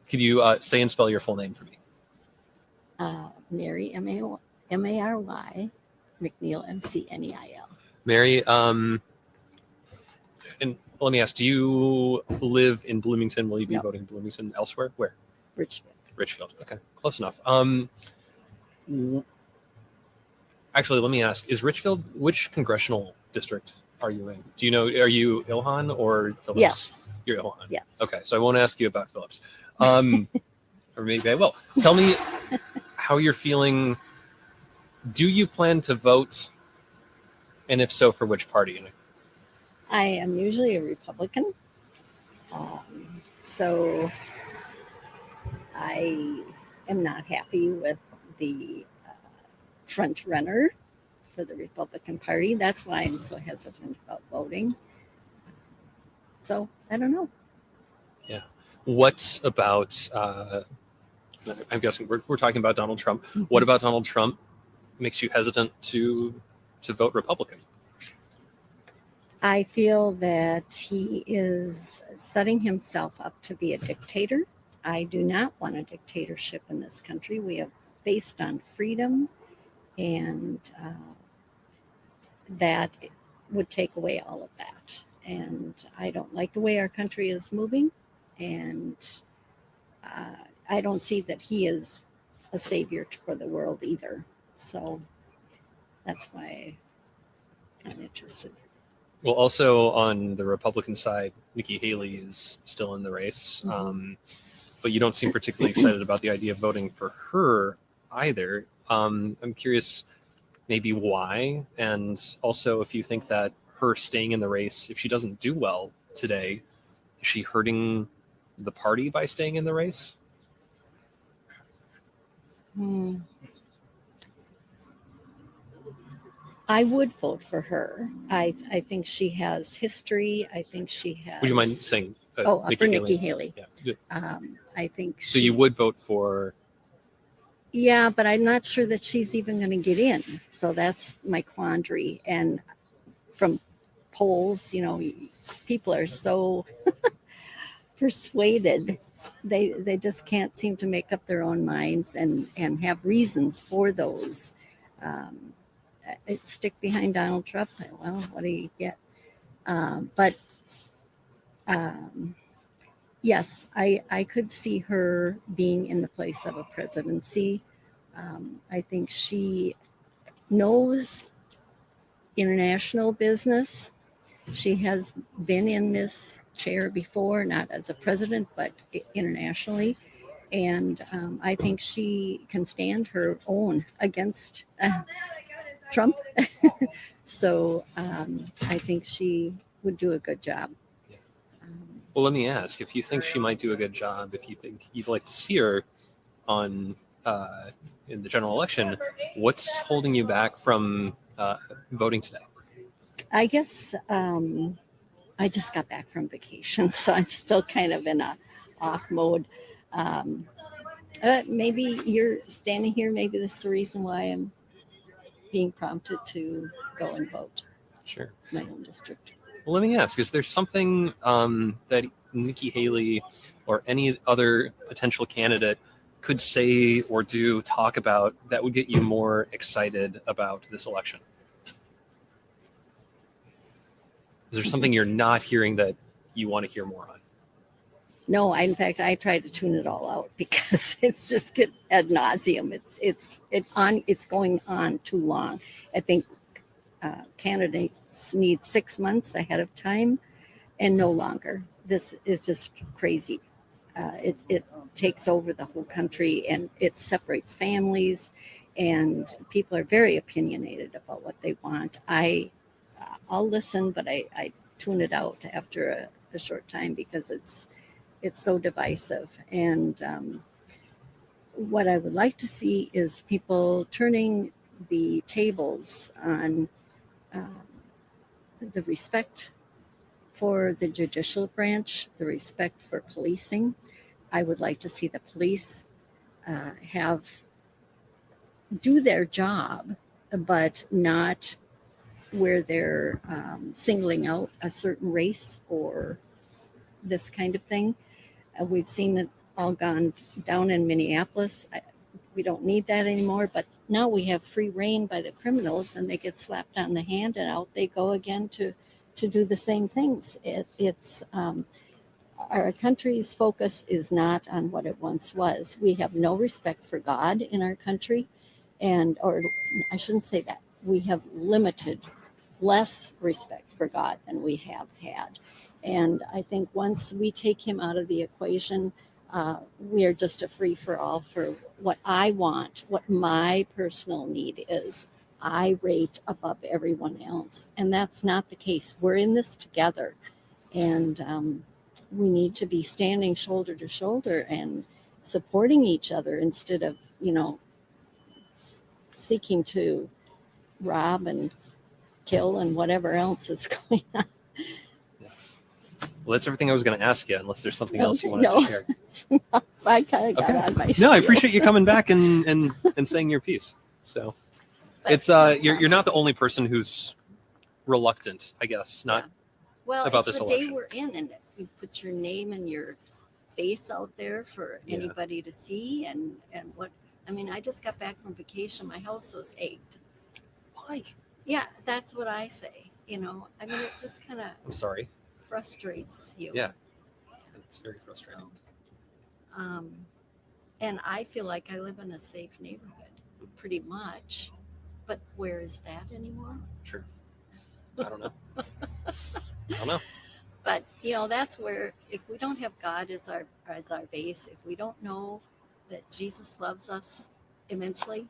Could you say and spell your full name for me? Mary, M-A-R-Y, McNeil, M-C-N-E-I-L. Mary, and let me ask, do you live in Bloomington? Will you be No. voting in Bloomington elsewhere? Where? Richfield. Richfield. Okay, close enough. Actually, let me ask, is Richfield, which congressional district are you in? Do you know, are you Ilhan or Phillips? Yes. You're Ilhan. Yes. Okay, so I won't ask you about Phillips. Or maybe I will. Tell me how you're feeling. Do you plan to vote? And if so, for which party? I am usually a Republican. So I am not happy with the front runner for the Republican Party. That's why I'm so hesitant about voting. So I don't know. Yeah. What about, I'm guessing we're talking about Donald Trump. What about Donald Trump makes you hesitant to vote Republican? I feel that he is setting himself up to be a dictator. I do not want a dictatorship in this country. We are based on freedom, and that would take away all of that. And I don't like the way our country is moving, and I don't see that he is a savior for the world either. So that's why I'm interested. Well, also on the Republican side, Nikki Haley is still in the race, but you don't seem particularly excited about the idea of voting for her either. I'm curious maybe why, and also if you think that her staying in the race, if she doesn't do well today, is she hurting the party by staying in the race? I would vote for her. I think she has history. I think she has. Would you mind saying? For Nikki Haley. Yeah. Good. I think. So you would vote for? Yeah, but I'm not sure that she's even going to get in. So that's my quandary. And from polls, people are so persuaded. They just can't seem to make up their own minds and have reasons for those. Stick behind Donald Trump. Well, what do you get? But yes, I could see her being in the place of a presidency. I think she knows international business. She has been in this chair before, not as a president, but internationally. And I think she can stand her own against Trump. So I think she would do a good job. Well, let me ask, if you think she might do a good job, if you think you'd like to see her on in the general election, what's holding you back from voting today? I guess I just got back from vacation, so I'm still kind of in a off mode. Maybe you're standing here. Maybe this is the reason why I'm being prompted to go and vote. Sure. My own district. Well, let me ask, is there something that Nikki Haley or any other potential candidate could say or do, talk about, that would get you more excited about this election? Is there something you're not hearing that you want to hear more on? No, in fact, I tried to tune it all out because it's just ad nauseum. It's going on too long. I think candidates need 6 months ahead of time and no longer. This is just crazy. It takes over the whole country and it separates families, and people are very opinionated about what they want. I'll listen, but I tune it out after a short time because it's so divisive. And what I would like to see is people turning the tables on the respect for the judicial branch, the respect for policing. I would like to see the police do their job, but not where they're singling out a certain race or this kind of thing. We've seen it all gone down in Minneapolis. We don't need that anymore, but now we have free reign by the criminals and they get slapped on the hand and out they go again to do the same things. It's our country's focus is not on what it once was. We have no respect for God in our country, or I shouldn't say that. We have less respect for God than we have had. And I think once we take him out of the equation, we are just a free for all for what I want, what my personal need is. I rate above everyone else. And that's not the case. We're in this together. And we need to be standing shoulder to shoulder and supporting each other instead of, seeking to rob and kill and whatever else is going on. Well, that's everything I was going to ask you, unless there's something else you wanted to share. I kind of got on my No, I appreciate you coming back and saying your piece. So it's you're not the only person who's reluctant, I guess, not about this election. Day we're in, and you put your name and your face out there for anybody to see, and what. I mean, I just got back from vacation. My house was egged. Why? Yeah, that's what I say. I mean, it just kind of. I'm sorry. Frustrates you. Yeah, it's very frustrating. So, and I feel like I live in a safe neighborhood, pretty much. But where is that anymore? Sure. I don't know. But that's where, if we don't have God as our base, if we don't know that Jesus loves us immensely,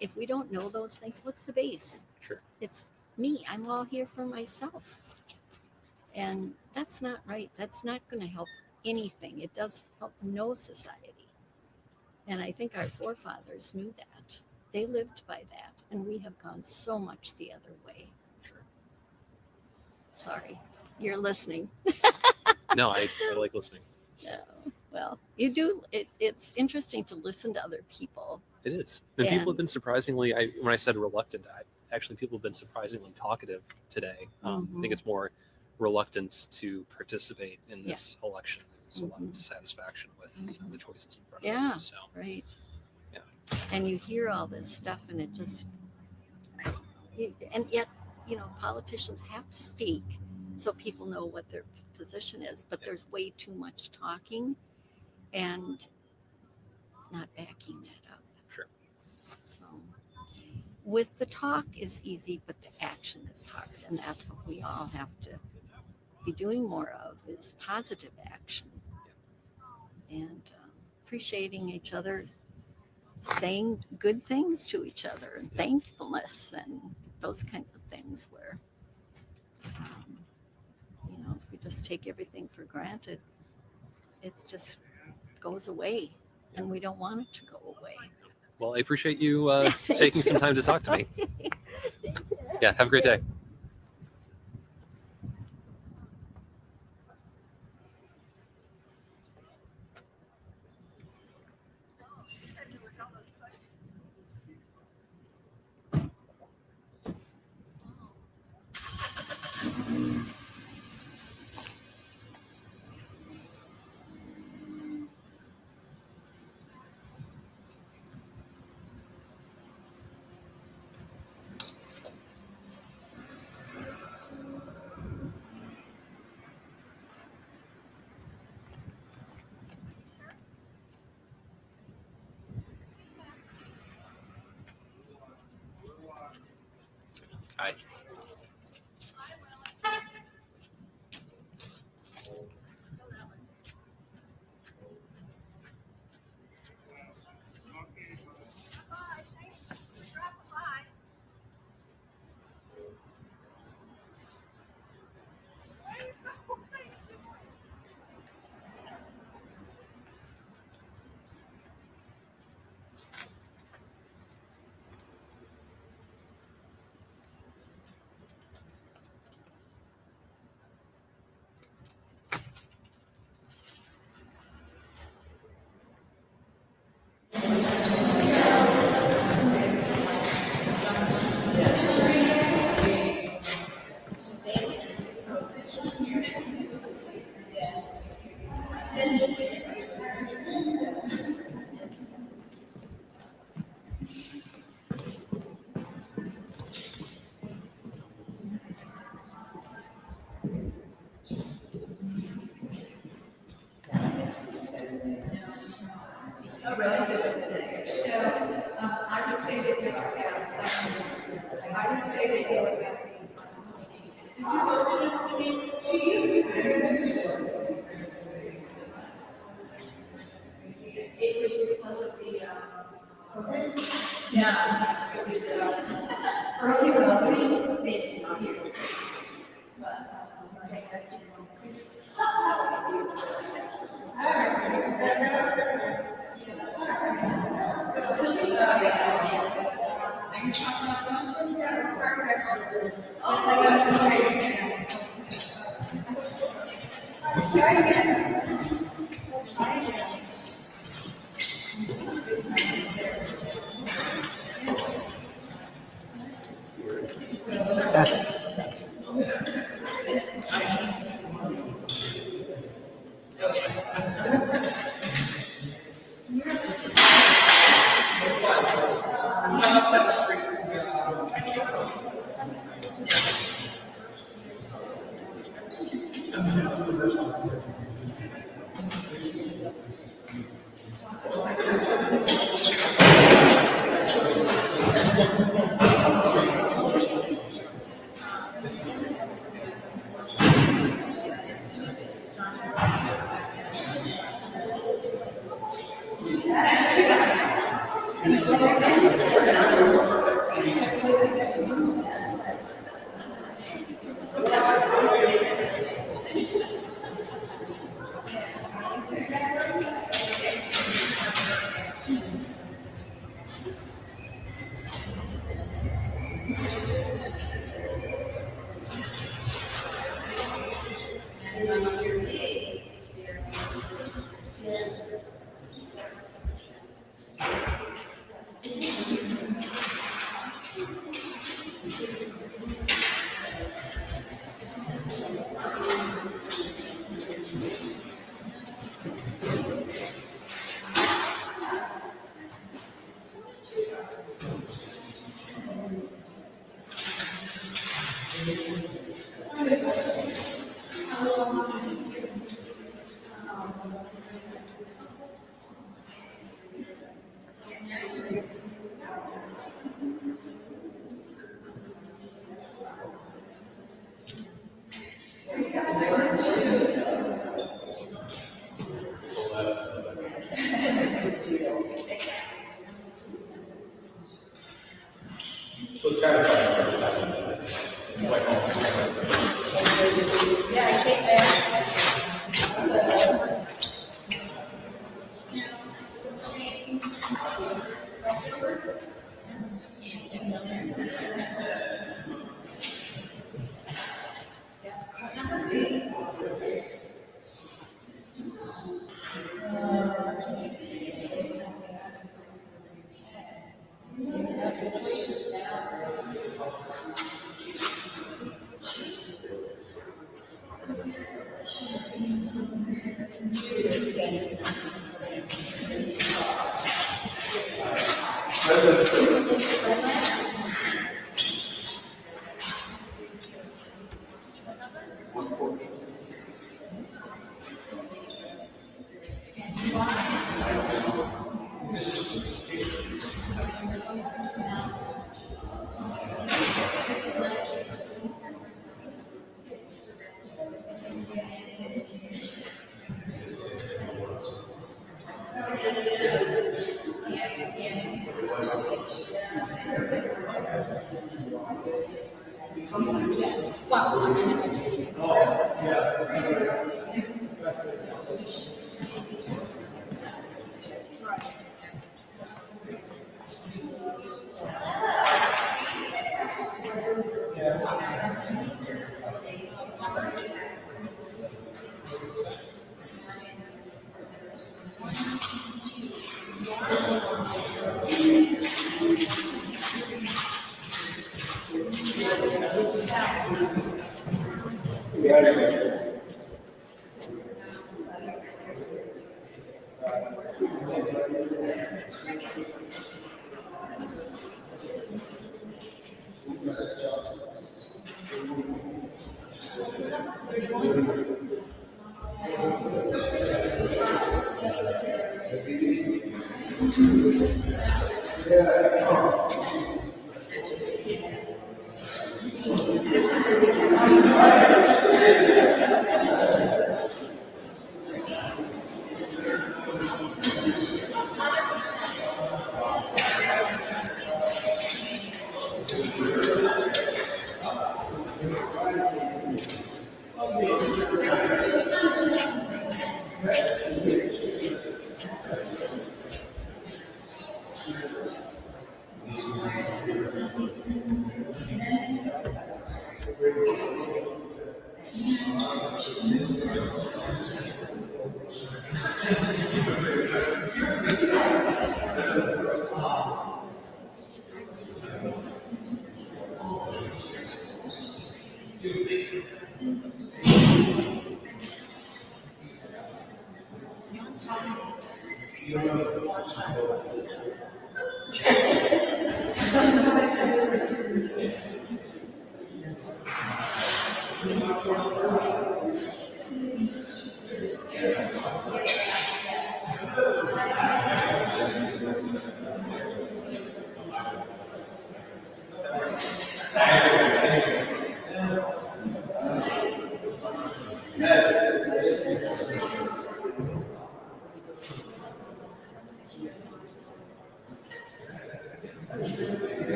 if we don't know those things, what's the base? Sure. It's me. I'm all here for myself. And that's not right. That's not going to help anything. It does help no society. And I think our forefathers knew that. They lived by that. And we have gone so much the other way. Sure. Sorry. You're listening. No, I like listening. No. Well, you do. It's interesting to listen to other people. It is. And people have been surprisingly, when I said reluctant, actually people have been surprisingly talkative today. I think it's more reluctant to participate in this election. There's a lot of dissatisfaction with the choices in front of them. So. Right. Yeah. And you hear all this stuff, and it just, and yet politicians have to speak so people know what their position is, but there's way too much talking and not backing that up. Sure. So with the talk is easy, but the action is hard, and that's what we all have to be doing more of, is positive action and appreciating each other, saying good things to each other, and thankfulness and those kinds of things where, if we just take everything for granted, it just goes away, and we don't want it to go away. Well, I appreciate you taking some time to talk to me. Yeah, have a great day. Hi.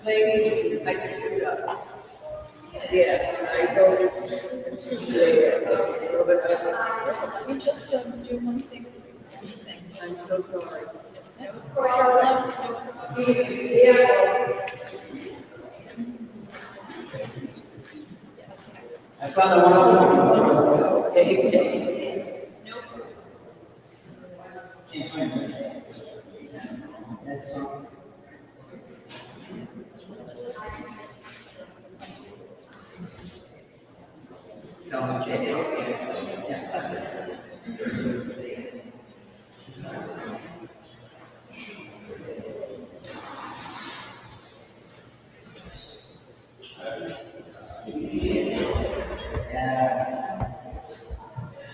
Ladies, I screwed up. Yes, I voted to a little bit better. We just do one thing. I'm so sorry. That's problem. Yeah. I found one. Okay. Nope.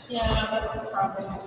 Yeah, that's the problem.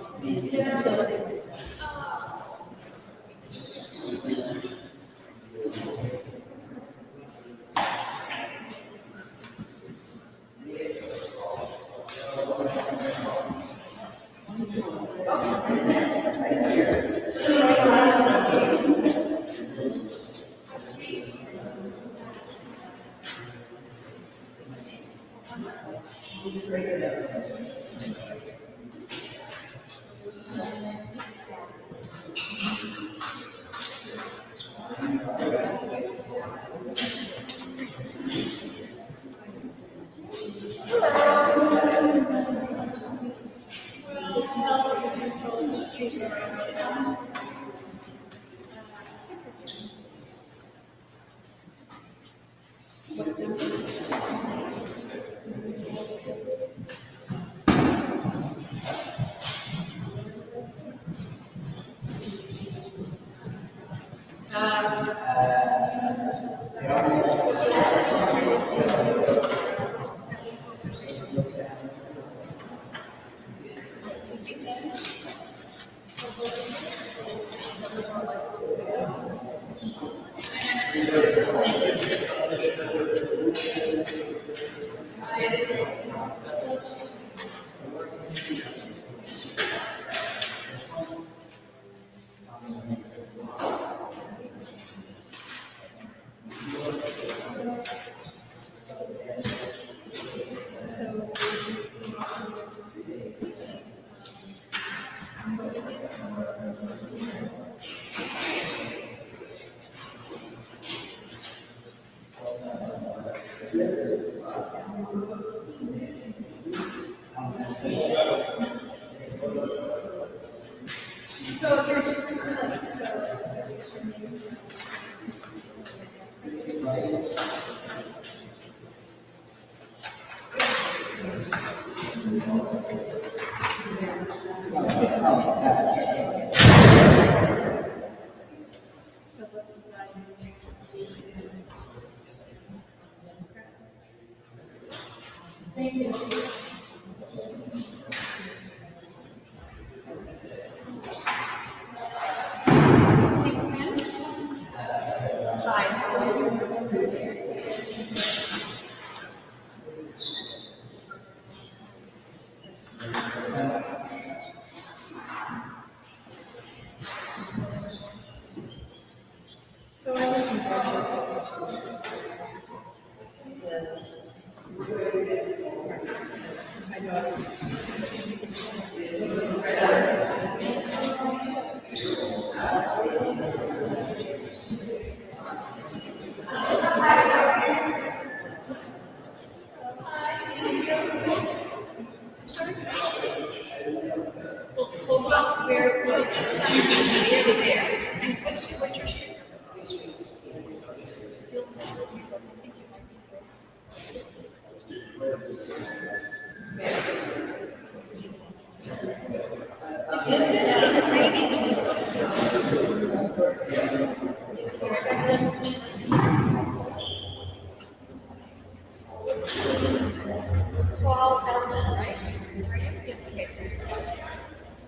Hold on, where, there. And what's your shape? Is it raining? Paul Elman, right? Okay, so.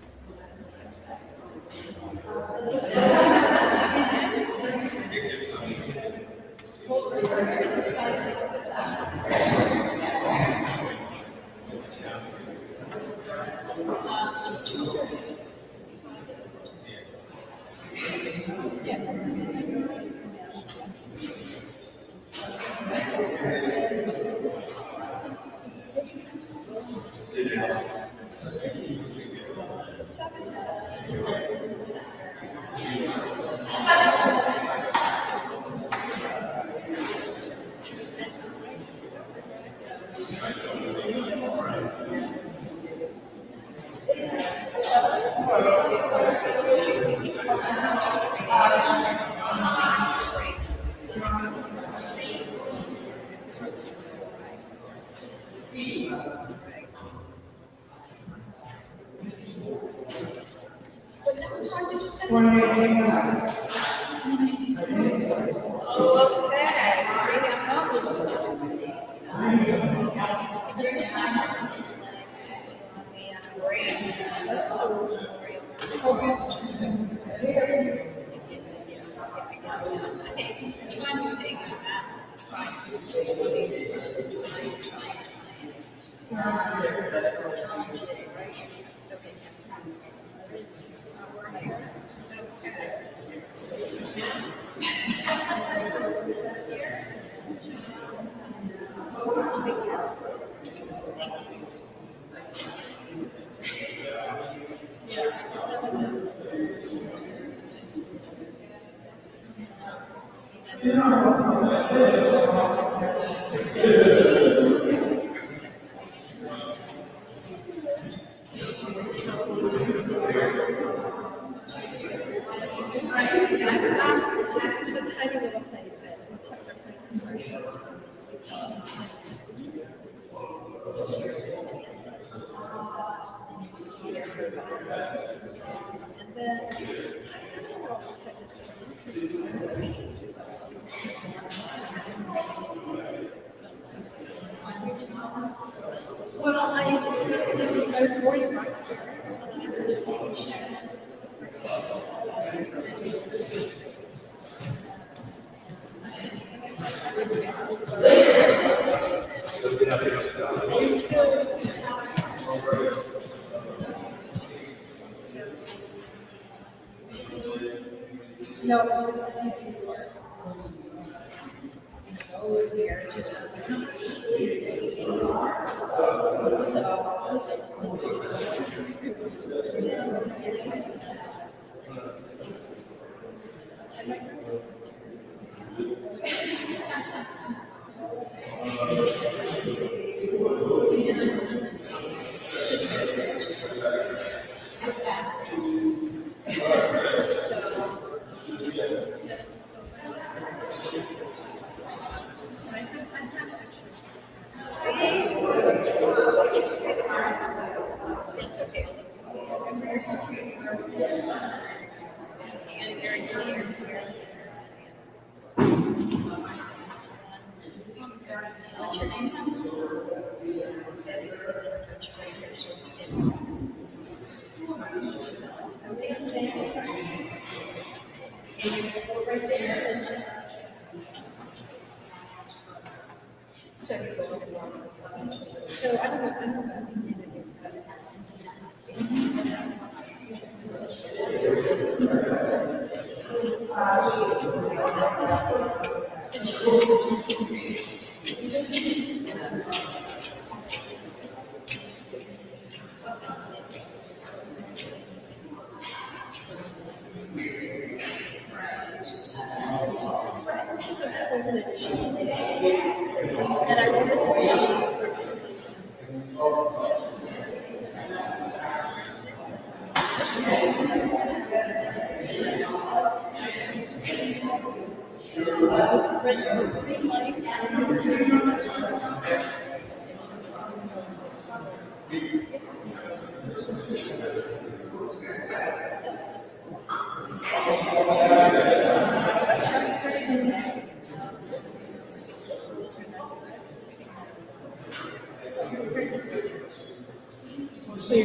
Take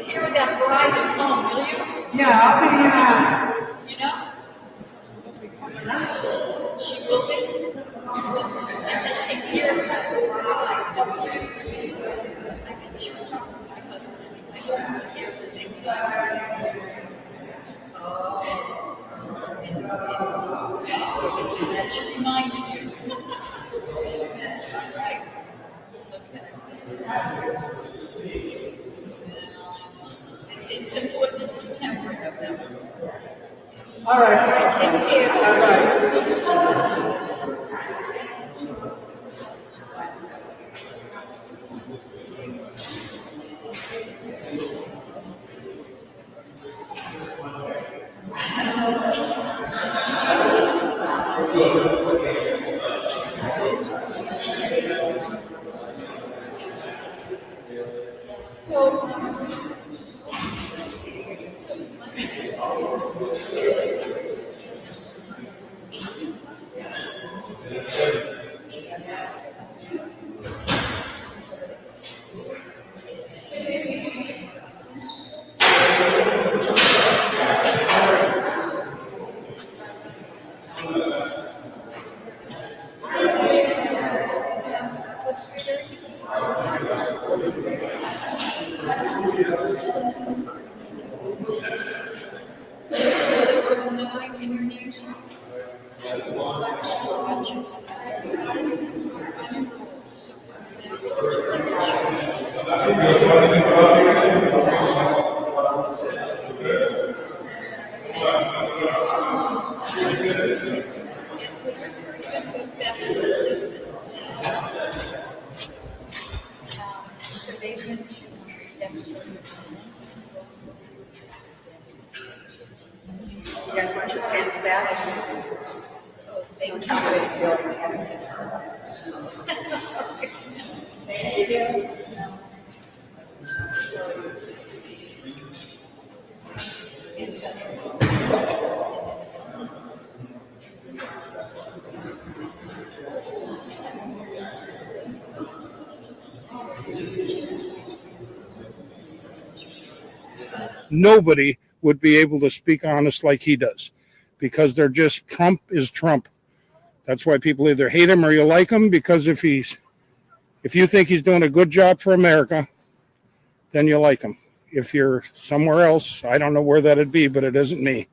care of that bride at home, will you? Yeah, I'll be, You know? She will be. I said, take care of that bride. She was talking to my husband. My husband was here at the same time. Oh. That should remind you. Right. It's important in September and November. all right. Take care. All right. So they went to Dexter. You guys want your pens back? Oh, thank you. Thank you. Nobody would be able to speak honest like he does, because they're just Trump is Trump. That's why people either hate him or you like him, because if you think he's doing a good job for America, then you like him. If you're somewhere else, I don't know where that'd be, but it isn't me.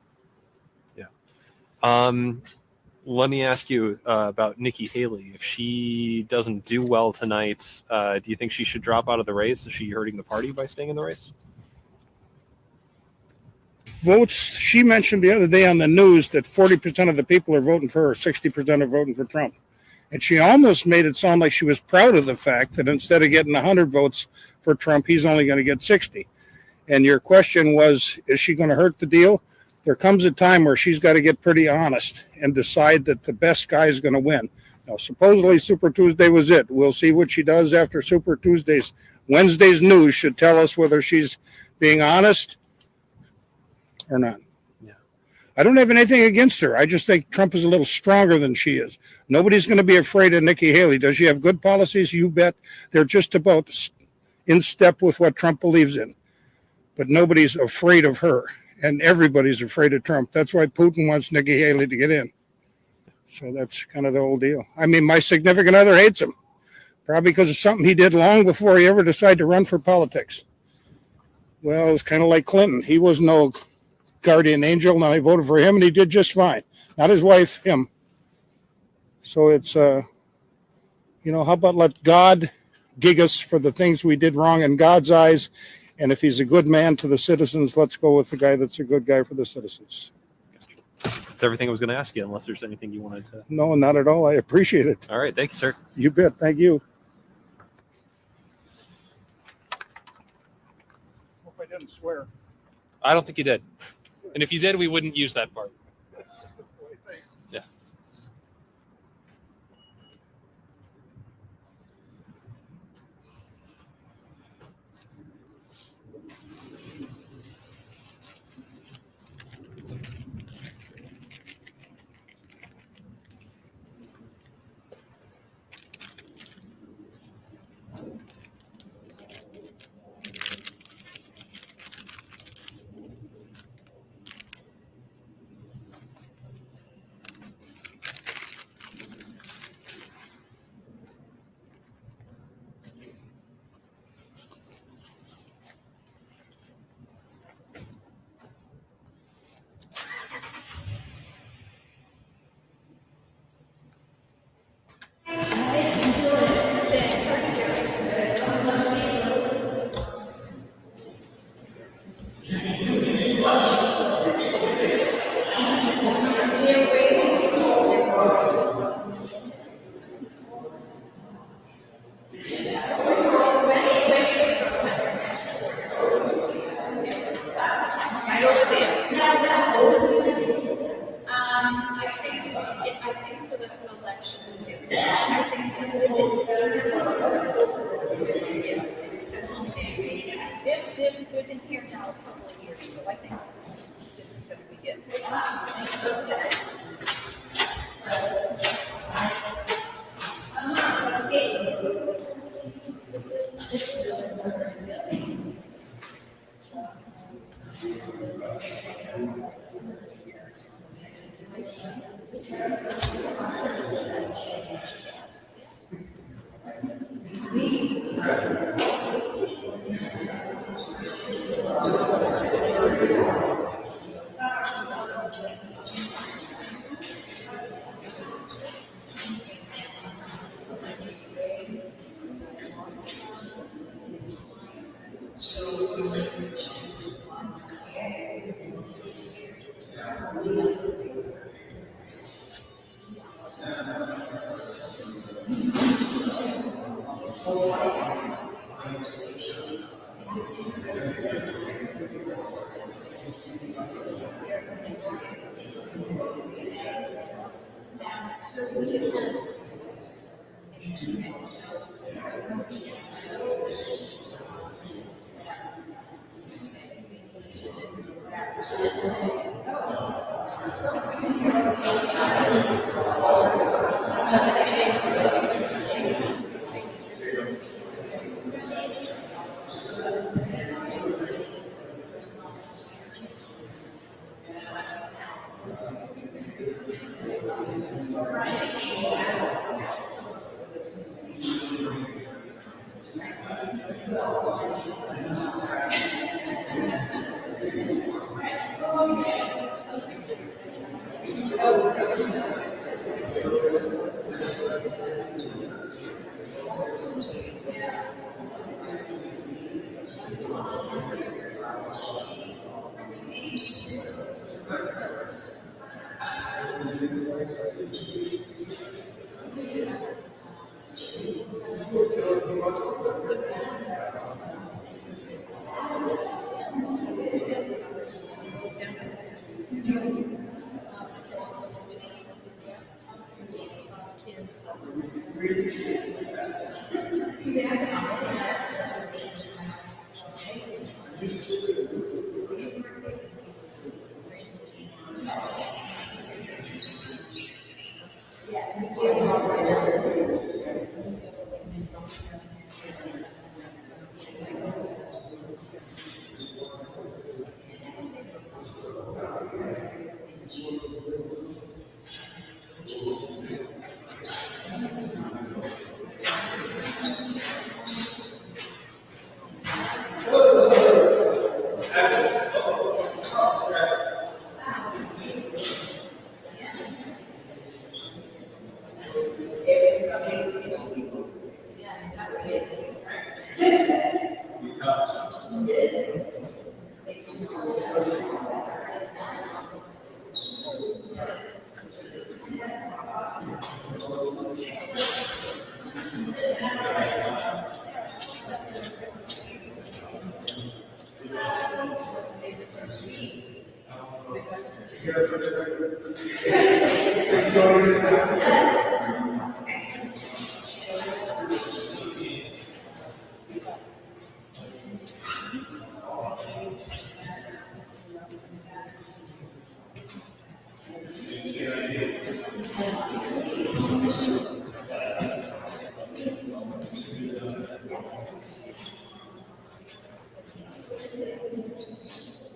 Let me ask you about Nikki Haley. If she doesn't do well tonight, do you think she should drop out of the race? Is she hurting the party by staying in the race? Votes, she mentioned the other day on the news that 40% of the people are voting for her, 60% are voting for Trump. And she almost made it sound like she was proud of the fact that instead of getting 100 votes for Trump, he's only going to get 60. And your question was, is she going to hurt the deal? There comes a time where she's got to get pretty honest and decide that the best guy is going to win. Now, supposedly Super Tuesday was it. We'll see what she does after Super Tuesdays. Wednesday's news should tell us whether she's being honest or not. Yeah. I don't have anything against her. I just think Trump is a little stronger than she is. Nobody's going to be afraid of Nikki Haley. Does she have good policies? You bet. They're just about in step with what Trump believes in. But nobody's afraid of her. And everybody's afraid of Trump. That's why Putin wants Nikki Haley to get in. So that's kind of the whole deal. I mean, my significant other hates him. Probably because of something he did long before he ever decided to run for politics. Well, it's kind of like Clinton. He was no guardian angel, and I voted for him, and he did just fine. Not his wife, him. So it's, how about let God gig us for the things we did wrong in God's eyes, and if he's a good man to the citizens, let's go with the guy that's a good guy for the citizens. That's everything I was going to ask you, unless there's anything you wanted to. No, not at all. I appreciate it. All right. Thank you, sir. You bet. Thank you. Hope I didn't swear. I don't think you did. And if you did, we wouldn't use that part. Yeah. They've been here now a couple of years, so I think this is going to be good.